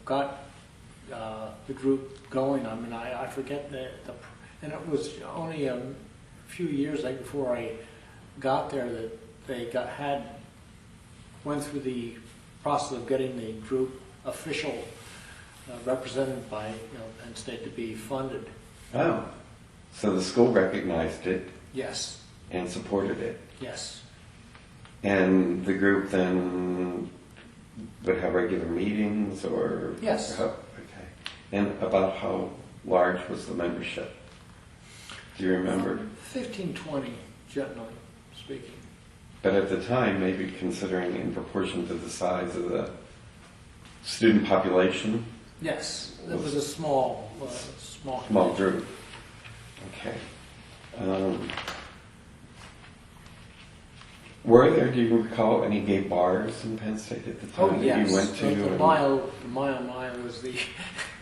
got the group going. I forget and it was only a few years before I got there that they went through the process of getting the group official, represented by Penn State, to be funded. Oh, so the school recognized it Yes. and supported it. Yes. And the group then would have regular meetings, or? Yes. Okay. And about how large was the membership? Do you remember? 15, 20, generally speaking. But at the time, maybe considering in proportion to the size of the student population? Yes, it was a small Group. Okay. Were there, do you recall, any gay bars in Penn State at the time Oh, that yes. you went to? The Mile was the,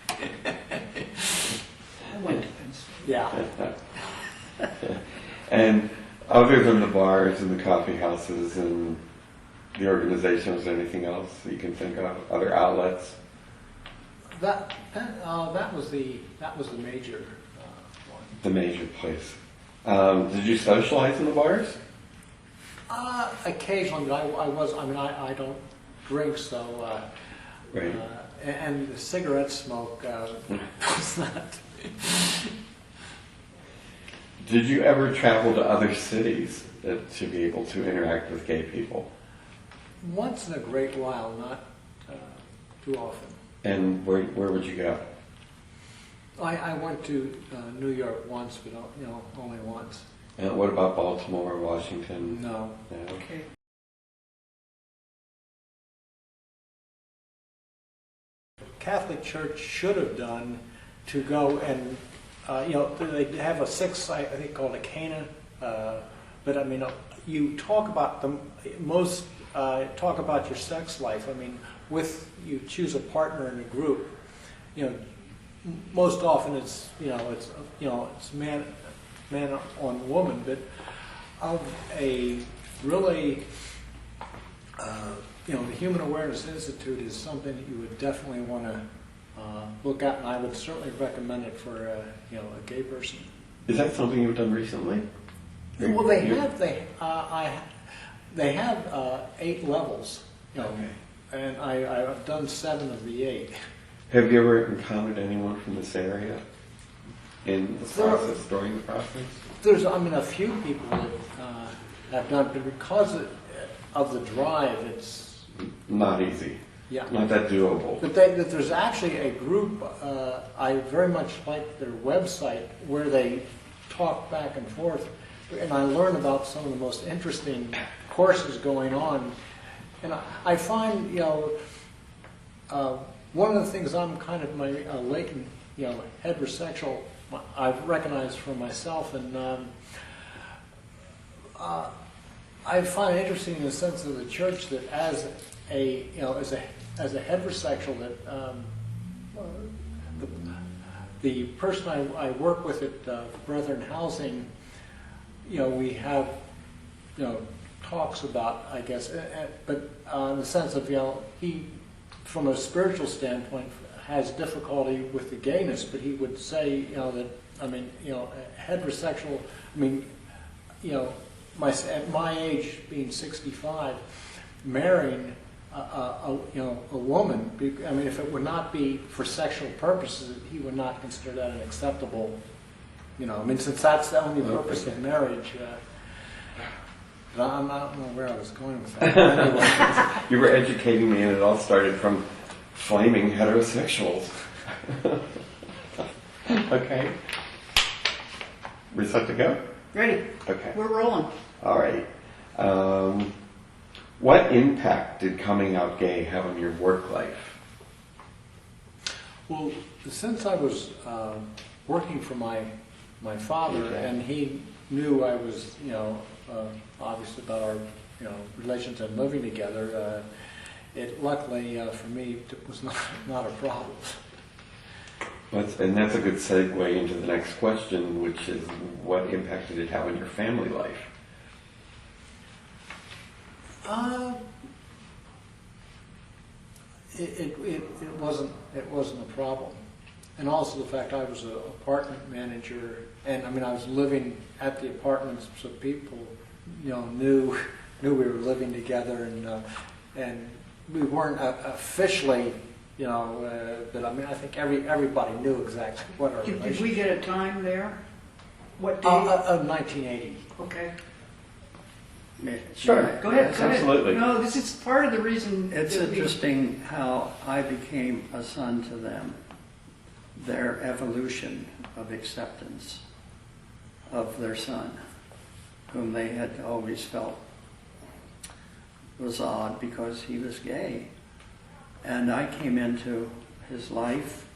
I went to Penn State. yeah. And other than the bars and the coffee houses and the organization, was there anything else that you can think of? Other outlets? That was the major one. The major place. Did you socialize in the bars? Occasionally, but I don't drink, so Right. and the cigarette smoke was not. Did you ever travel to other cities to be able to interact with gay people? Once in a great while, not too often. And where would you go? I went to New York once, but only once. And what about Baltimore, Washington? No. No. Okay. Catholic Church should have done to go and they have a sixth site, I think, called a Cana, but I mean, you talk about talk about your sex life. I mean, you choose a partner in a group, most often it's man on woman, but of a really the Human Awareness Institute is something that you would definitely want to look at, and I would certainly recommend it for a gay person. Is that something you've done recently? Well, they have 8 levels, Okay. and I've done 7 of the 8. Have you ever encountered anyone from this area in the process, during the process? There's, a few people that have done, but because of the drive, it's Not easy. yeah. Not that doable. But there's actually a group, I very much like their website, where they talk back and forth, and I learn about some of the most interesting courses going on. And I find, one of the things I'm kind of my latent, heterosexual, I've recognized for myself, and I find it interesting in the sense of the church that as a heterosexual, that the person I work with at Brethren Housing, we have talks about, I guess, but in the sense of he, from a spiritual standpoint, has difficulty with the gayness, but he would say that heterosexual. At my age, being 65, marrying a woman, if it would not be for sexual purposes, he would not consider that an acceptable, since that's the only purpose of marriage. I don't know where I was going with that. Anyway. You were educating me, and it all started from flaming heterosexuals. Okay. We set to go? Ready? Okay. We're rolling. All right. What impact did coming out gay have on your work life? Well, since I was working for my father, Okay. and he knew I was, obviously about our, relations and living together, it luckily for me it was not a problem. And that's a good segue into the next question, which is, what impact did it have on your family life? It wasn't a problem, and also the fact I was an apartment manager, and I was living at the apartments, so people knew we were living together, and we weren't officially. But I think everybody knew exactly what our relationship. Did we get a time there? What day? Of 1980. Okay. Sure. Go ahead. Yes, Go ahead. absolutely. No, this is part of the reason. It's that we- interesting how I became a son to them, their evolution of acceptance of their son, whom they had always felt was odd because he was gay. And I came into his life.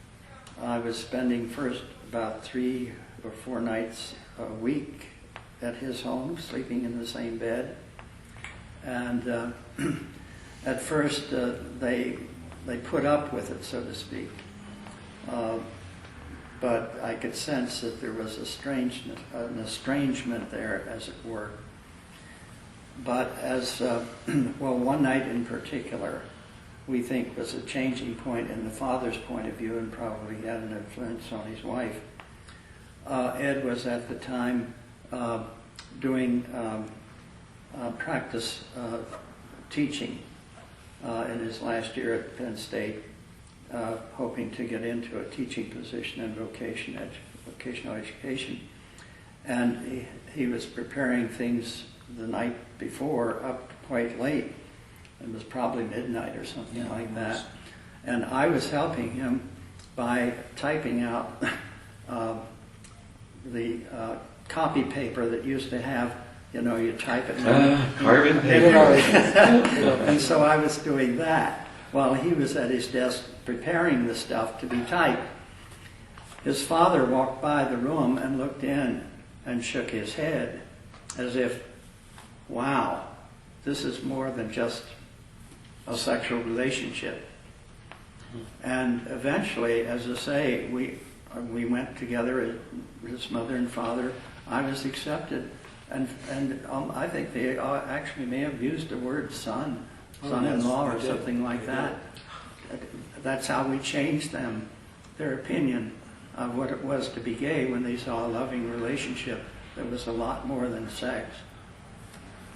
I was spending first about 3 or 4 nights a week at his home, sleeping in the same bed. And at first they put up with it, so to speak. But I could sense that there was an estrangement there, as it were. But as, well, one night in particular, we think was a changing point in the father's point of view and probably had an influence on his wife. Ed was at the time doing practice teaching in his last year at Penn State, hoping to get into a teaching position in vocational education. And he was preparing things the night before up quite late. It was probably midnight or something like that. And I was helping him by typing out the copy paper that used to have, you type it. Carbon paper. And so I was doing that while he was at his desk preparing the stuff to be typed. His father walked by the room and looked in and shook his head as if, wow, this is more than just a sexual relationship. And eventually, as I say, we went together, his mother and father. I was accepted. And I think they actually may have used the word son-in-law or something like that. That's how we changed them, their opinion of what it was to be gay when they saw a loving relationship that was a lot more than sex.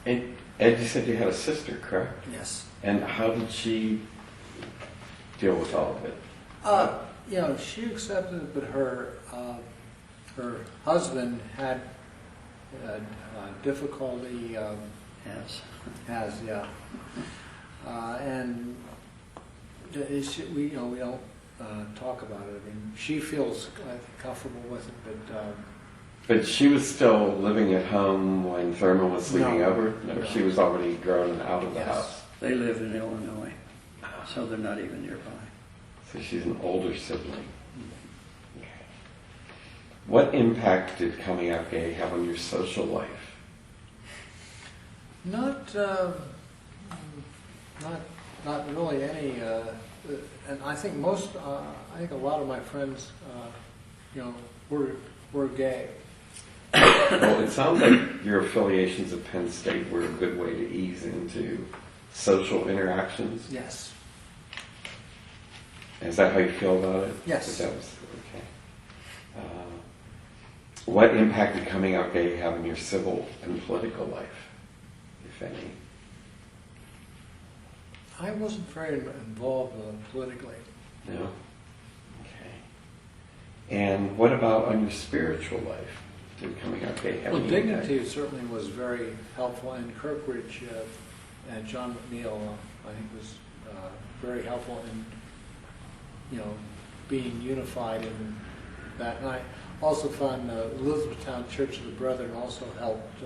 And Ed, you said you had a sister, correct? Yes. And how did she deal with all of it? She accepted it, but her husband had difficulty. And we don't talk about it. I mean, she feels comfortable with it, But she was still living at home when Thurman was sleeping over? No, she was already grown out of the house. They live in Illinois, so they're not even nearby. So she's an older sibling. Okay. What impact did coming out gay have on your social life? Not really any. And I think a lot of my friends, were gay. Well, it sounds like your affiliations at Penn State were a good way to ease into social interactions. Yes. Is that how you feel about it? Yes. That was, okay. What impact did coming out gay have on your civil and political life, if any? I wasn't very involved politically. No? Okay. And what about on your spiritual life? Did coming out gay have Well, any Dignity impact? certainly was very helpful, and Kirkridge and John McNeil, I think, was very helpful in, being unified in that. And I also found Elizabethtown Church of the Brethren also helped.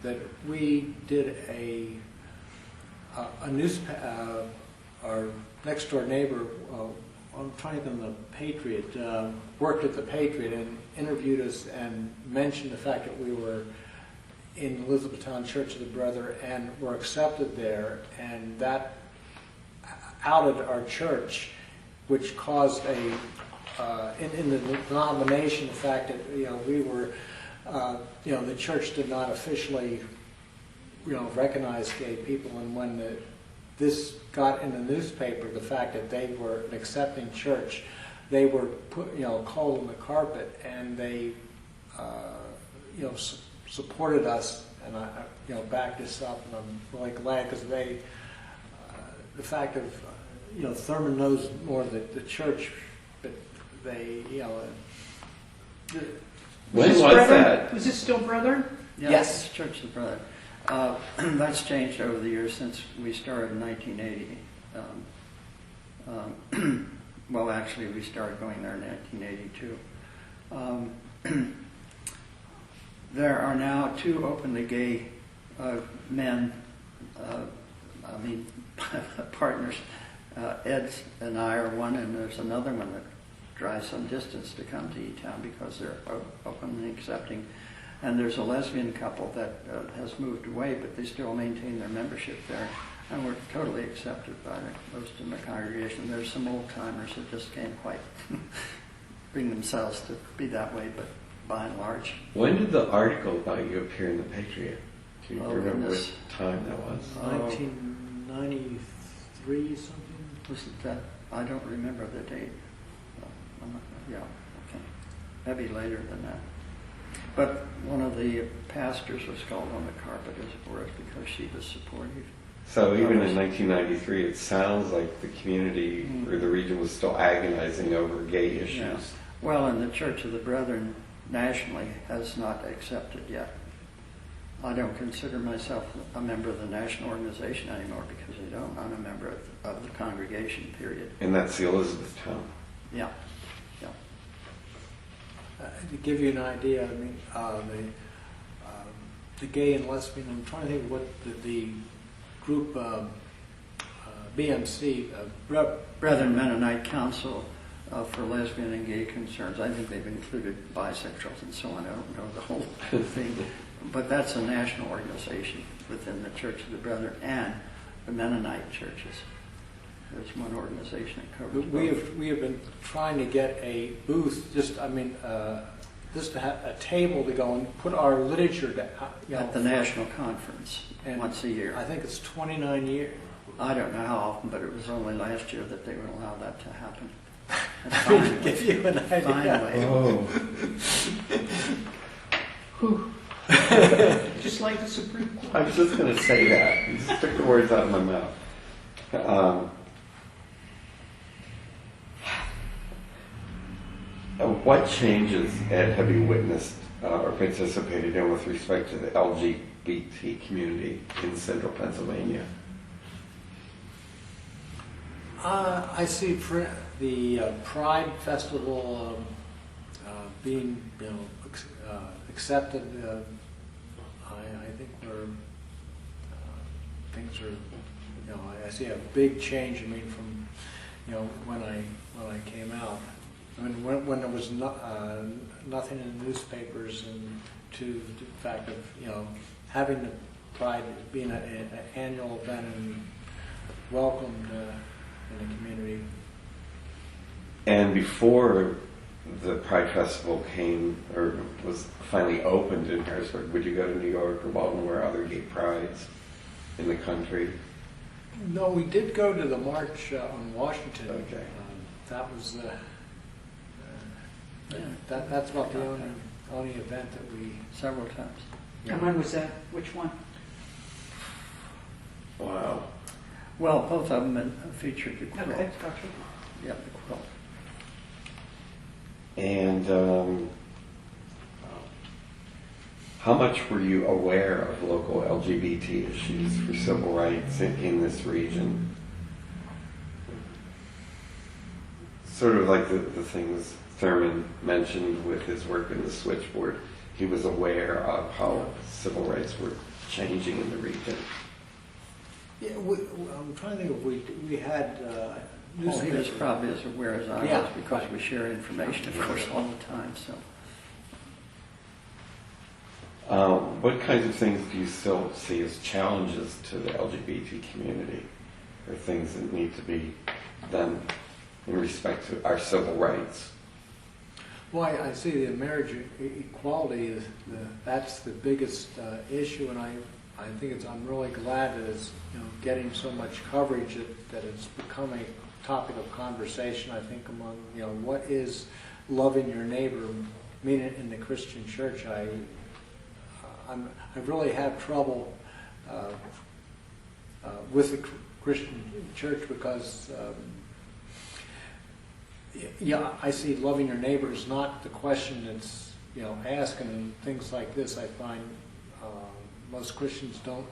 That we did a newspaper. Our next door neighbor, I'm trying to think, the Patriot, worked at the Patriot and interviewed us and mentioned the fact that we were in Elizabethtown Church of the Brethren and were accepted there, and that outed our church, which caused in the denomination the fact that we were the church did not officially recognize gay people, and when this got in the newspaper, the fact that they were an accepting church, they were put called on the carpet, and they supported us, and I backed this up, and I'm really glad, because they the fact of Thurman knows more the church, but they When was brother? that? Was this still brother? Yeah, Yes. it's Church of the Brethren. That's changed over the years since we started in 1980. Well, actually, we started going there in 1982. There are now 2 openly gay men, partners. Ed and I are one, and there's another one that drives some distance to come to E-Town because they're openly accepting. And there's a lesbian couple that has moved away, but they still maintain their membership there. And we're totally accepted by most of the congregation. There's some old timers that just can't quite bring themselves to be that way, but by and large. When did the article about you appear in the Patriot? Do you remember goodness. what time that was? 1993 something? Wasn't that? I don't remember the date. Yeah, okay. Maybe later than that. But one of the pastors was called on the carpet as for us because she was supportive. So even in 1993, it sounds like the community or the region was still agonizing over gay issues. Yeah. Well, and the Church of the Brethren nationally has not accepted yet. I don't consider myself a member of the national organization anymore because I don't. I'm a member of the congregation, period. And that's the Elizabethtown. Yeah. To give you an idea, I mean, the gay and lesbian, I'm trying to think what the group BMC, Brethren Mennonite Council for Lesbian and Gay Concerns. I think they've included bisexuals and so on. I don't know the whole thing. But that's a national organization within the Church of the Brethren and the Mennonite churches. There's one organization that covers both. We have been trying to get a booth, just to have a table to go and put our literature down. At the national conference once a year. I think it's 29 years. I don't know how often, but it was only last year that they would allow that to happen. To give you an idea. Finally. Oh. Just like the Supreme Court. I was just going to say that. You just took the words out of my mouth. What changes, Ed, have you witnessed or participated in with respect to the LGBT community in central Pennsylvania? I see the Pride Festival being, accepted. I think things are, I see a big change. I mean, from when I came out. I mean, when there was nothing in the newspapers, and to the fact of having the Pride being an annual event and welcomed in the community. And before the Pride Festival came, or was finally opened in Harrisburg, would you go to New York or Baltimore or other gay prides in the country? No, we did go to the march on Washington. Okay. That was that's about the only event that we. Several times. And when was that? Which one? Wow. Well, both of them featured the quilt. Okay, gotcha. Yeah, the quilt. And how much were you aware of local LGBT issues for civil rights in this region? Sort of like the things Thurman mentioned with his work in the switchboard. He was aware of how civil rights were changing in the region. Yeah, I'm trying to think if we had Well, he was newspapers. probably as aware as I Yeah, was because right. we share information, of course, all the time. So, What kinds of things do you still see as challenges to the LGBT community, or things that need to be done in respect to our civil rights? Well, I see the marriage equality is that's the biggest issue, and I think I'm really glad that it's getting so much coverage that it's become a topic of conversation. I think among what is loving your neighbor mean in the Christian church. I really have trouble with the Christian church because. I see loving your neighbor is not the question that's asked, and things like this. I find most Christians don't,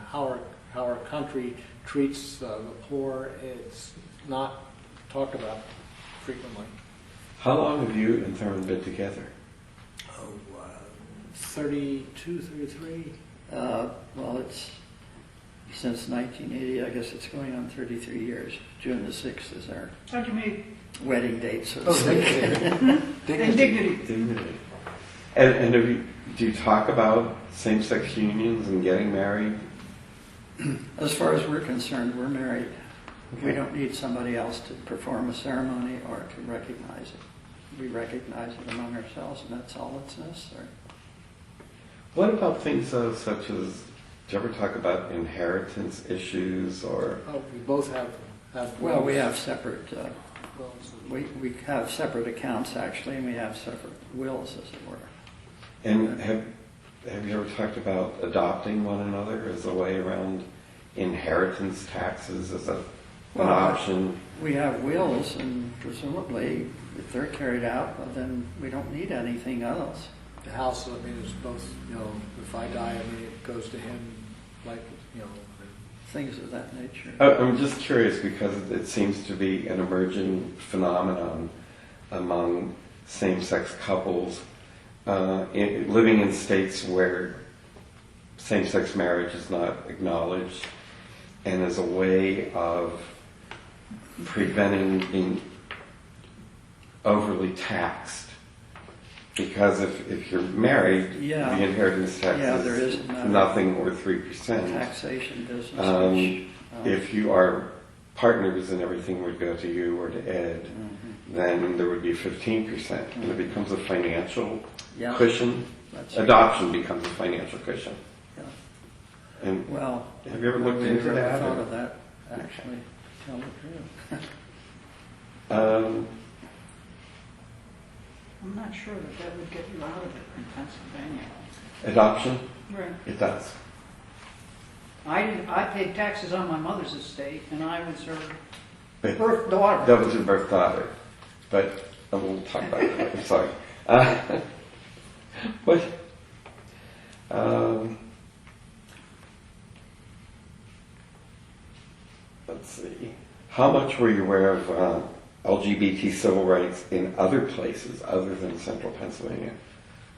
how our country treats the poor. It's not talked about frequently. How long have you and Thurman been together? 32, 33. well, it's since 1980. I guess it's going on 33 years. June the 6th is our How'd you meet? wedding date, so to Oh, speak. Dignity. Dignity. And have you Do you talk about same-sex unions and getting married? As far as we're concerned, we're married. We Okay. don't need somebody else to perform a ceremony or to recognize it. We recognize it among ourselves, and that's all that's necessary. What about things such as, do you ever talk about inheritance issues or? Oh, we both have Well, we have separate, wills. we have separate accounts actually, and we have separate wills, as it were. And have you ever talked about adopting one another as a way around inheritance taxes as an option? We have wills, and presumably, if they're carried out, well, then we don't need anything else. The house, I mean, is both, if I die, I mean, it goes to him, like, Things of that nature. I'm just curious because it seems to be an emerging phenomenon among same-sex couples living in states where same-sex marriage is not acknowledged, and as a way of preventing being overly taxed. Because if you're married, Yeah. the inheritance tax There is is nothing or 3%. Taxation business. which, If you are partners and everything would go to you or to Ed, then there would be 15%, and it becomes a financial Yeah. cushion. That's- Adoption becomes a financial cushion. Yeah. And Well, have you ever looked we into never that? thought of that, actually. Tell the truth. I'm not sure that would get you out of it in Pennsylvania. Adoption, Right. it does. I paid taxes on my mother's estate, and I was her But birth daughter. that was your birth daughter. But we'll talk about it later. Sorry. What? Let's see. How much were you aware of LGBT civil rights in other places other than central Pennsylvania,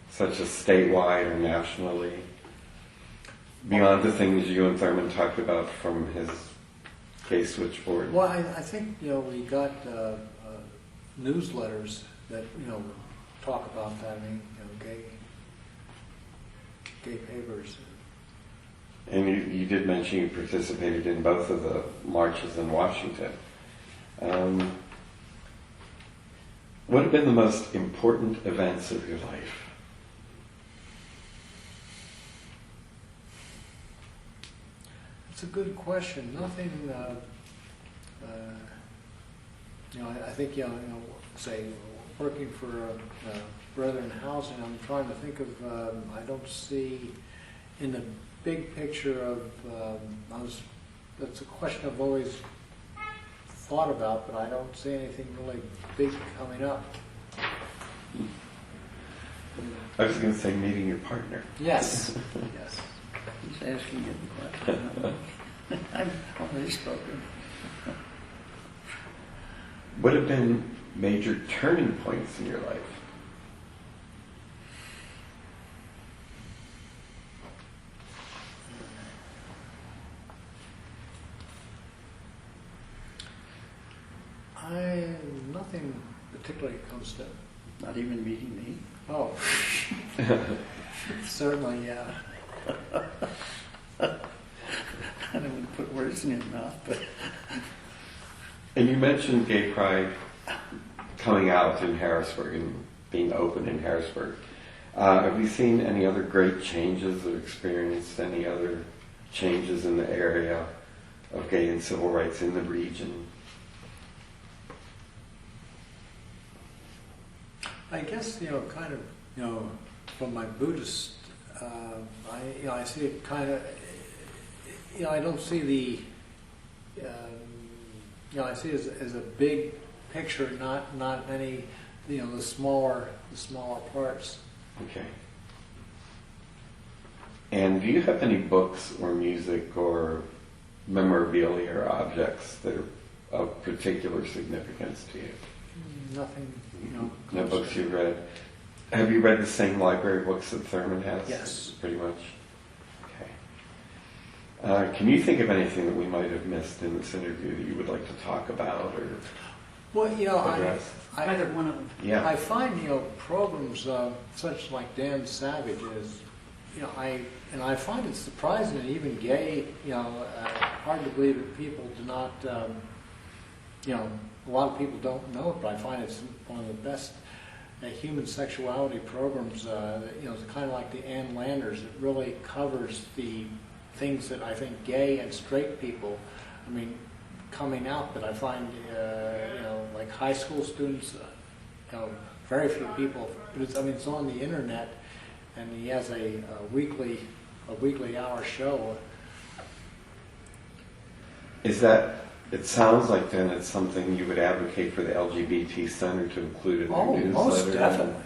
such as statewide or nationally, beyond the things you and Thurman talked about from his gay switchboard? Well, I think, we got newsletters that, talk about that, I mean, gay papers. And you did mention you participated in both of the marches in Washington. What have been the most important events of your life? That's a good question. Nothing, I think, say, working for Brethren Housing, I'm trying to think of, I don't see in the big picture of, that's a question I've always thought about, but I don't see anything really big coming up. I was going to say meeting your partner. Yes, yes. He's asking you the question. I've already spoken. What have been major turning points in your life? Nothing particularly comes to. Not even meeting me. Oh, certainly, yeah. I don't want to put words in your mouth, but And you mentioned Gay Pride coming out in Harrisburg and being open in Harrisburg. Have you seen any other great changes or experienced any other changes in the area of gay and civil rights in the region? I guess, kind of, from my Buddhist, I see it kind of, I don't see the, I see it as a big picture, not any, the smaller parts. Okay. And do you have any books or music or memorabilia or objects that are of particular significance to you? Nothing, No books you've read. Have you read the same library books that Thurman has? Yes. Pretty much. Okay. Can you think of anything that we might have missed in this interview that you would like to talk about? Or Well, address? Either one of them. Yeah. I find, programs such like Dan Savage is, I find it surprising that even gay, hard to believe that people do not, a lot of people don't know it, but I find it's one of the best human sexuality programs, it's kind of like the Ann Landers. It really covers the things that I think gay and straight people, coming out, but I find, like high school students, very few people, but it's on the internet, and he has a weekly hour show. It sounds like then it's something you would advocate for the LGBT Center to include in their newsletter. Most definitely. And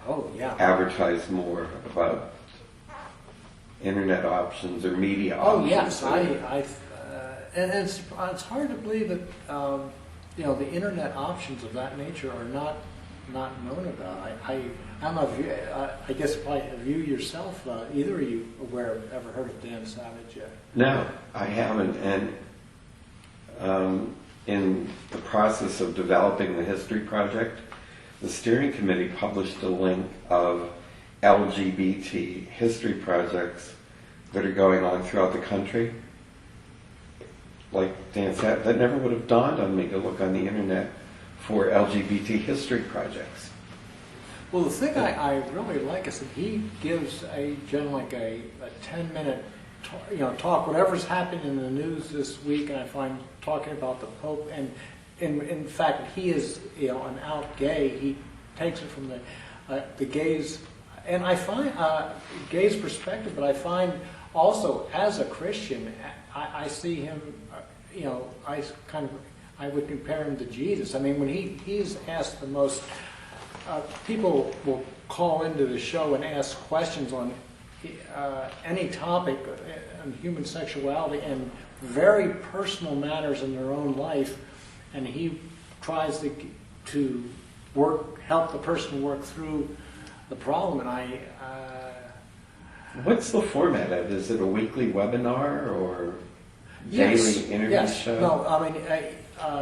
Oh, yeah. advertise more about internet options or media Oh, options. yes. And it's hard to believe that, the internet options of that nature are not known about. I don't know if you, I guess have you yourself, either of you ever heard of Dan Savage yet? No, I haven't. And in the process of developing the history project, the steering committee published a link of LGBT history projects that are going on throughout the country. Like Dan said, that never would have dawned on me to look on the internet for LGBT history projects. Well, the thing I really like is that he gives a 10-minute talk, whatever's happening in the news this week, and I find talking about the Pope, and in fact, he is an out gay. He takes it from the gays, and I find gays' perspective, but I find also as a Christian, I see him, I would compare him to Jesus. When he's asked the most, people will call into the show and ask questions on any topic on human sexuality and very personal matters in their own life, and he tries to help the person work through the problem. And What's the format of it? Is it a weekly webinar or yes, daily interview yes. show? No,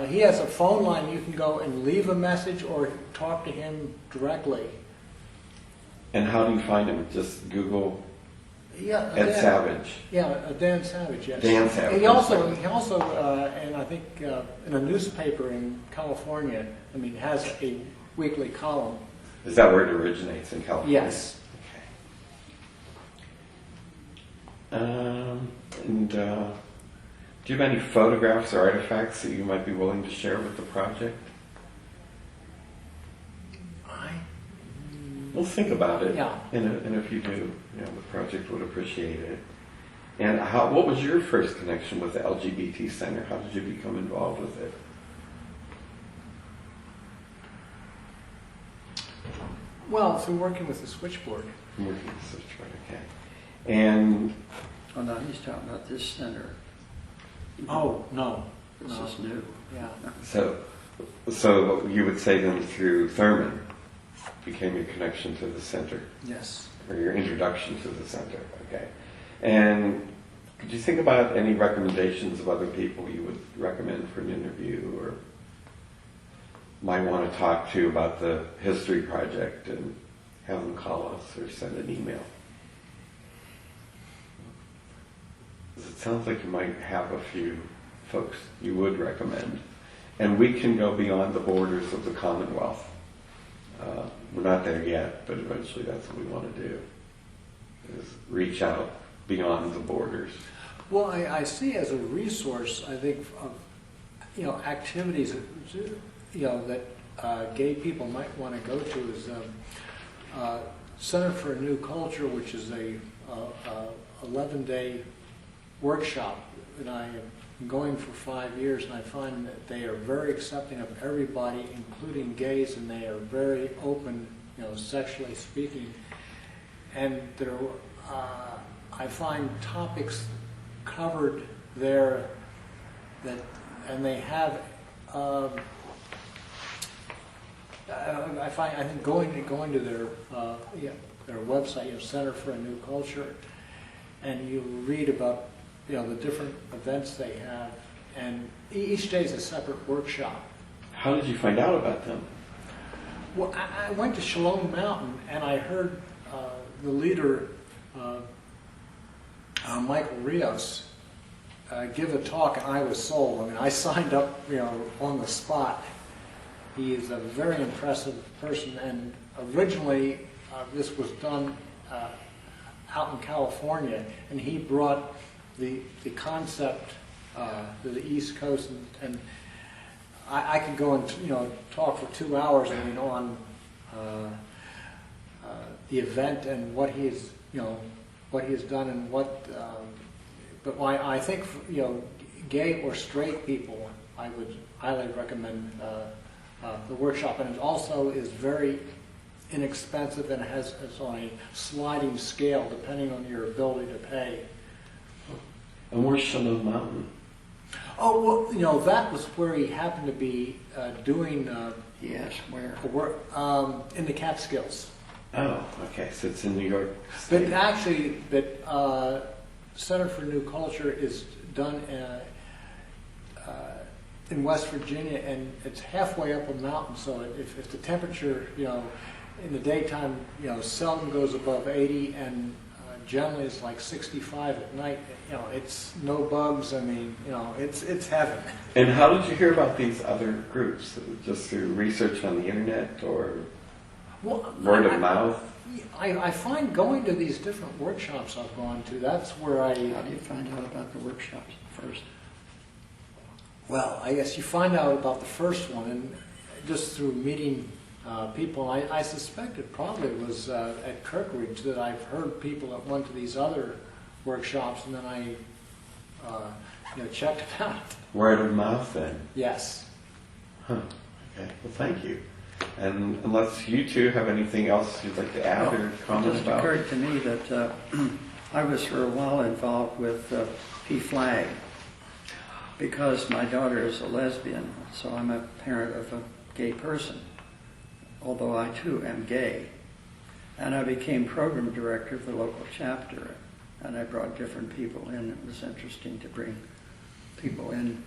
he has a phone line. You can go and leave a message or talk to him directly. And how do you find him? Just Google Ed Dan, Savage. Yeah, Dan Savage. Yes. Dan Savage. He also, and I think in a newspaper in California, has a weekly column. Is that where it originates, in California? Yes. Do you have any photographs or artifacts that you might be willing to share with the project? Well, think about it. Yeah. And if you do, the project would appreciate it. And what was your first connection with the LGBT Center? How did you become involved with it? Well, through working with the switchboard. Working with the switchboard, okay. And Oh, no, he's talking about this center. Oh, no. This is new. Yeah. so you would say then through Thurman became your connection to the center, Yes. or your introduction to the center, okay. And could you think about any recommendations of other people you would recommend for an interview or might want to talk to about the history project and have them call us or send an email? It sounds like you might have a few folks you would recommend. And we can go beyond the borders of the Commonwealth. We're not there yet, but eventually that's what we want to do, is reach out beyond the borders. Well, I see as a resource, I think, of, activities, that gay people might want to go to is Center for a New Culture, which is a 11-day workshop that I have been going for 5 years, and I find that they are very accepting of everybody, including gays, and they are very open, sexually speaking. And there, I find topics covered there and they have. I think going to their website, Center for a New Culture, and you read about the different events they have, and each day is a separate workshop. How did you find out about them? Well, I went to Shalom Mountain and I heard the leader, Michael Rios, give a talk, and I was sold. I mean, I signed up, on the spot. He is a very impressive person, and originally this was done out in California, and he brought the concept to the East Coast, and I could go and talk for 2 hours. I mean, on the event and what he has done and what. But I think gay or straight people, I would highly recommend the workshop, and it also is very inexpensive and it's on a sliding scale depending on your ability to pay. And where's Shalom Mountain? Oh, well, that was where he happened to be doing Yes, where? work in the Catskills. Oh, okay. So it's in New York But State. actually, Center for New Culture is done in West Virginia, and it's halfway up a mountain. So if the temperature, in the daytime, seldom goes above 80, and generally it's like 65 at night. It's no bugs. I mean, it's heaven. And how did you hear about these other groups? Just through research on the internet or word of mouth? I find going to these different workshops I've gone to, that's where How do you find out about the workshops first? Well, I guess you find out about the first one, and just through meeting people. I suspect it probably was at Kirkridge that I've heard people that went to these other workshops, and then I checked it out. Word of mouth then? Yes. Huh. Okay. Well, thank you. And unless you two have anything else you'd like to add or comment It just about? occurred to me that I was for a while involved with PFLAG because my daughter is a lesbian, so I'm a parent of a gay person, although I too am gay. And I became program director of the local chapter, and I brought different people in. It was interesting to bring people in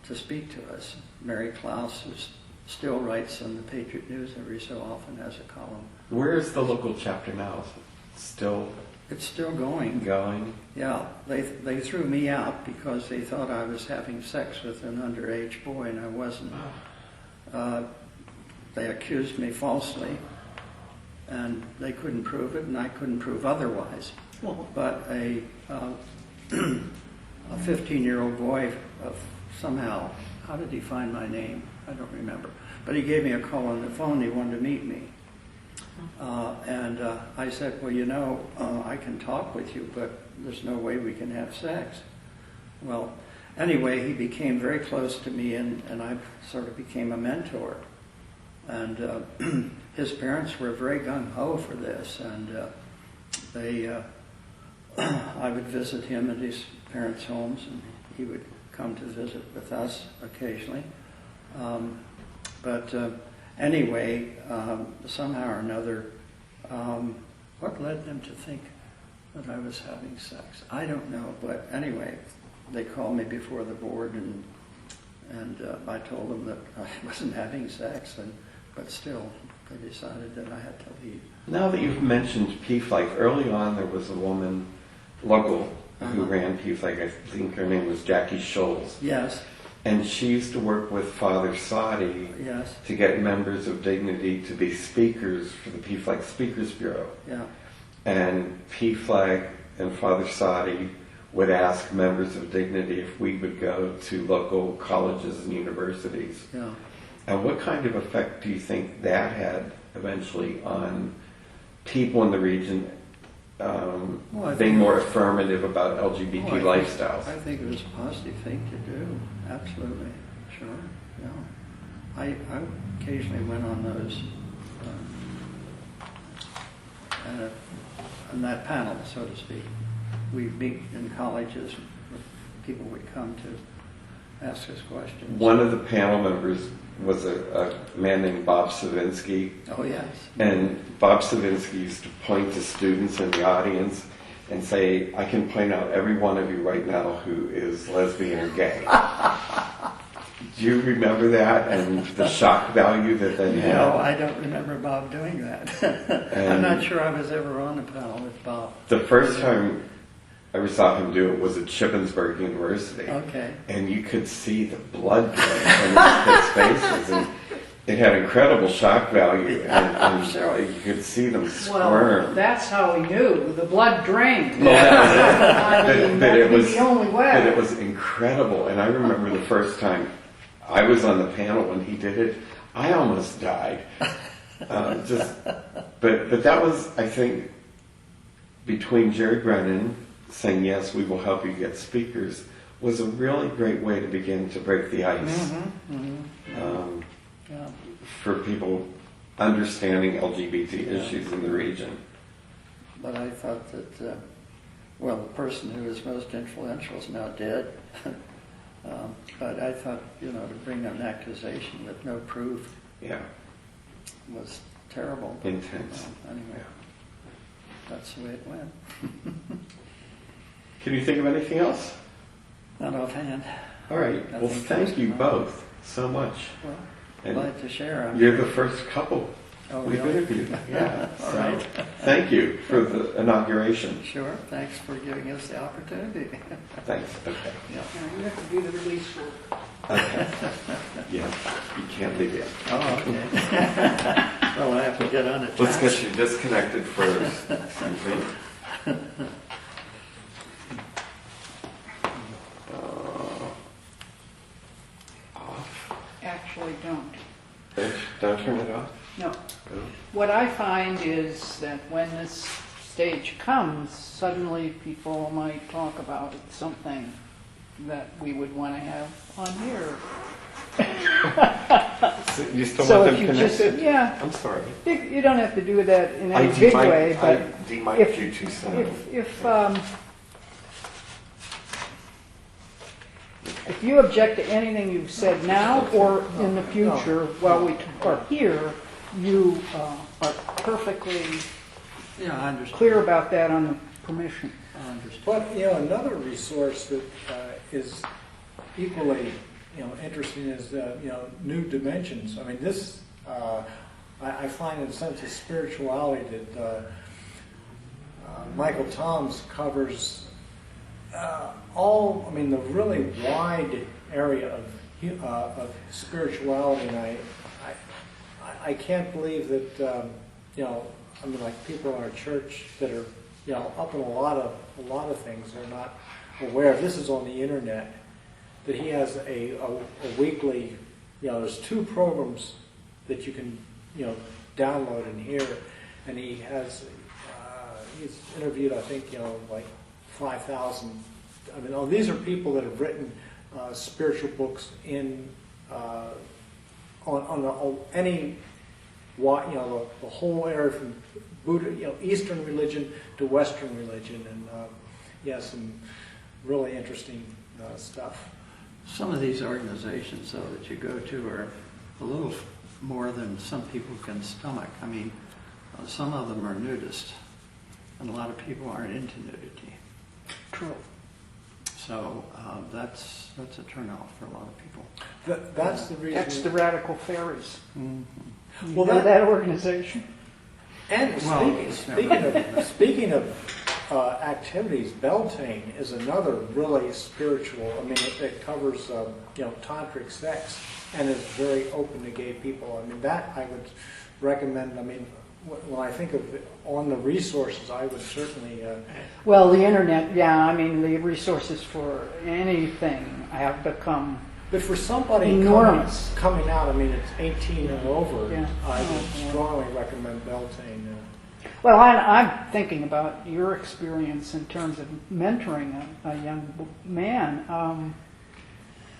to speak to us. Mary Klaus, who still writes on the Patriot News every so often, has a column. Where is the local chapter now? Still It's still going. going? Yeah, they threw me out because they thought I was having sex with an underage boy, and I wasn't. They accused me falsely, and they couldn't prove it, and I couldn't prove otherwise. But a 15-year-old boy somehow, how did he find my name? I don't remember. But he gave me a call on the phone. He wanted to meet me. And I said, well, I can talk with you, but there's no way we can have sex. Well, anyway, he became very close to me, and I sort of became a mentor. And his parents were very gung-ho for this, and I would visit him at his parents' homes, and he would come to visit with us occasionally. Anyway, somehow or another, what led them to think that I was having sex? I don't know, but anyway, they called me before the board, and I told them that I wasn't having sex, but still, they decided that I had to leave. Now that you've mentioned PFLAG, early on there was a woman, local, who ran PFLAG. I think her name was Jackie Scholes. Yes. And she used to work with Father Sadi Yes. to get members of Dignity to be speakers for the PFLAG Speakers Bureau. Yeah. And PFLAG and Father Sadi would ask members of Dignity if we would go to local colleges and universities. Yeah. And what kind of effect do you think that had eventually on people in the region being more affirmative about LGBT lifestyles? I think it was a positive thing to do. Absolutely. Sure. Yeah. I occasionally went on those, on that panel, so to speak. We meet in colleges, people would come to ask us questions. One of the panel members was a man named Bob Savinsky. Oh, yes. And Bob Savinsky used to point to students in the audience and say, I can point out every one of you right now who is lesbian or gay. Do you remember that and the shock value that that had? No, I don't remember Bob doing that. I'm not sure I was ever on a panel with Bob. The first time I ever saw him do it was at Shippensburg University. Okay. And you could see the blood going from his faces. And it had incredible shock value. And Sure. you could see them Well, squirm. that's how he knew. The blood drained. Well, I that was it. mean, But that it would be was the only way. But it was incredible. And I remember the first time I was on the panel when he did it, I almost died. But that was, I think, between Jerry Brennan saying, yes, we will help you get speakers, was a really great way to begin to break the ice. Yeah. For people understanding LGBT issues in the region. But I thought that, well, the person who was most influential is now dead. But I thought, to bring an accusation with no proof Yeah, was terrible. intense. Anyway, that's the way it went. Can you think of anything else? Not offhand. All right. I Well, think thank that's you fine. both so much. Well, And glad to share. I'm you're sure. the first couple Oh, we've really? interviewed. Yeah. All So right. thank you for the inauguration. Sure. Thanks for giving us the opportunity. Thanks. Okay. Yeah. Now, you have to do the release work. Okay. Yeah, you can't leave yet. Oh, okay. Well, I have to get on it. Let's get you disconnected first. Okay. Off. Actually, don't. Don't turn it off. No. Oh. What I find is that when this stage comes, suddenly people might talk about something that we would want to have on here. So you still So want if them you just, connected? yeah, I'm sorry. you don't have to do that in I any big demic- way, I but demiked if- you too soon. if you object to anything you've said now or in the future while we are here, you are perfectly Yeah, I understand. clear about that on the permission. I understand. But, another resource that is equally, interesting is, New Dimensions. I mean, this, I find in a sense of spirituality that Michael Toms covers the really wide area of spirituality, and I can't believe that, like people in our church that are, up in a lot of things are not aware of. This is on the internet, that he has a weekly, there's 2 programs that you can, download and hear, and he has, he's interviewed, I think, like 5,000. These are people that have written spiritual books in, on any, the whole area from Buddha, Eastern religion to Western religion, and he has some really interesting stuff. Some of these organizations, though, that you go to are a little more than some people can stomach. I mean, some of them are nudist, and a lot of people aren't into nudity. True. So that's a turnoff for a lot of people. That's the reason. That's the Radical Fairies. Mm-hmm. Well, You know that- organization? And Well, speaking of activities, Beltane is another really spiritual. It covers tantric sex and is very open to gay people. That I would recommend. When I think of on the resources, I would certainly. Well, the internet, the resources for anything have become. But for somebody Enormous. coming out, it's 18 and over. Yeah. I would Yeah. strongly recommend Beltane. Well, I'm thinking about your experience in terms of mentoring a young man.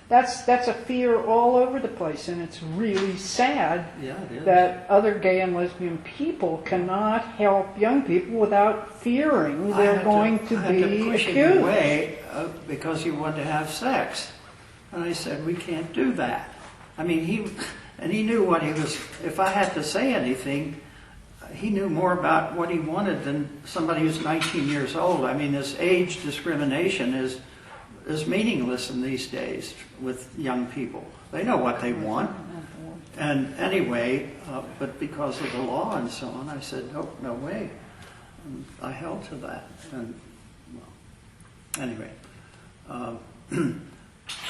That's a fear all over the place, and it's really sad Yeah, it is. that other gay and lesbian people cannot help young people without fearing they're going to I had be to push him accused. away because he wanted to have sex. And I said, we can't do that. He knew what he was, if I had to say anything, he knew more about what he wanted than somebody who's 19 years old. This age discrimination is is meaningless in these days with young people. They know what they want. And anyway, but because of the law and so on, I said, no, no way. And I held to that. And well, anyway,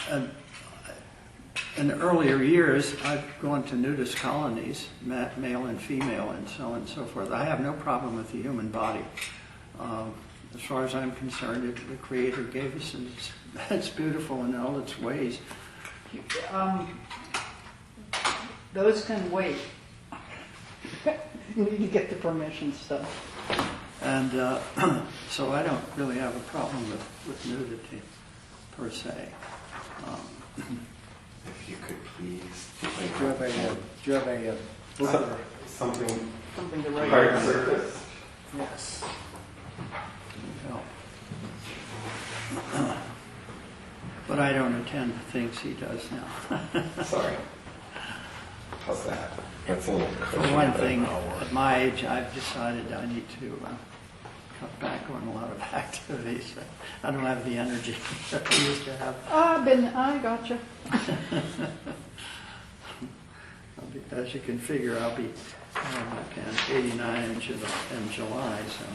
and in earlier years, I've gone to nudist colonies, male and female, and so on and so forth. I have no problem with the human body. As far as I'm concerned, the Creator gave us, and it's beautiful in all its ways. Those can wait. You need to get the permission stuff. And so I don't really have a problem with nudity, per se. If you could please. Do you have a Something Something to write hard down. surface. Yes. Help. But I don't attend the things he does now. Sorry. How's that? That's a little For cushion. one thing, at my age, I've decided I need to cut back on a lot of activities. I don't have the energy that I used to have. I gotcha. As you can figure, I'll be 89 in July, so.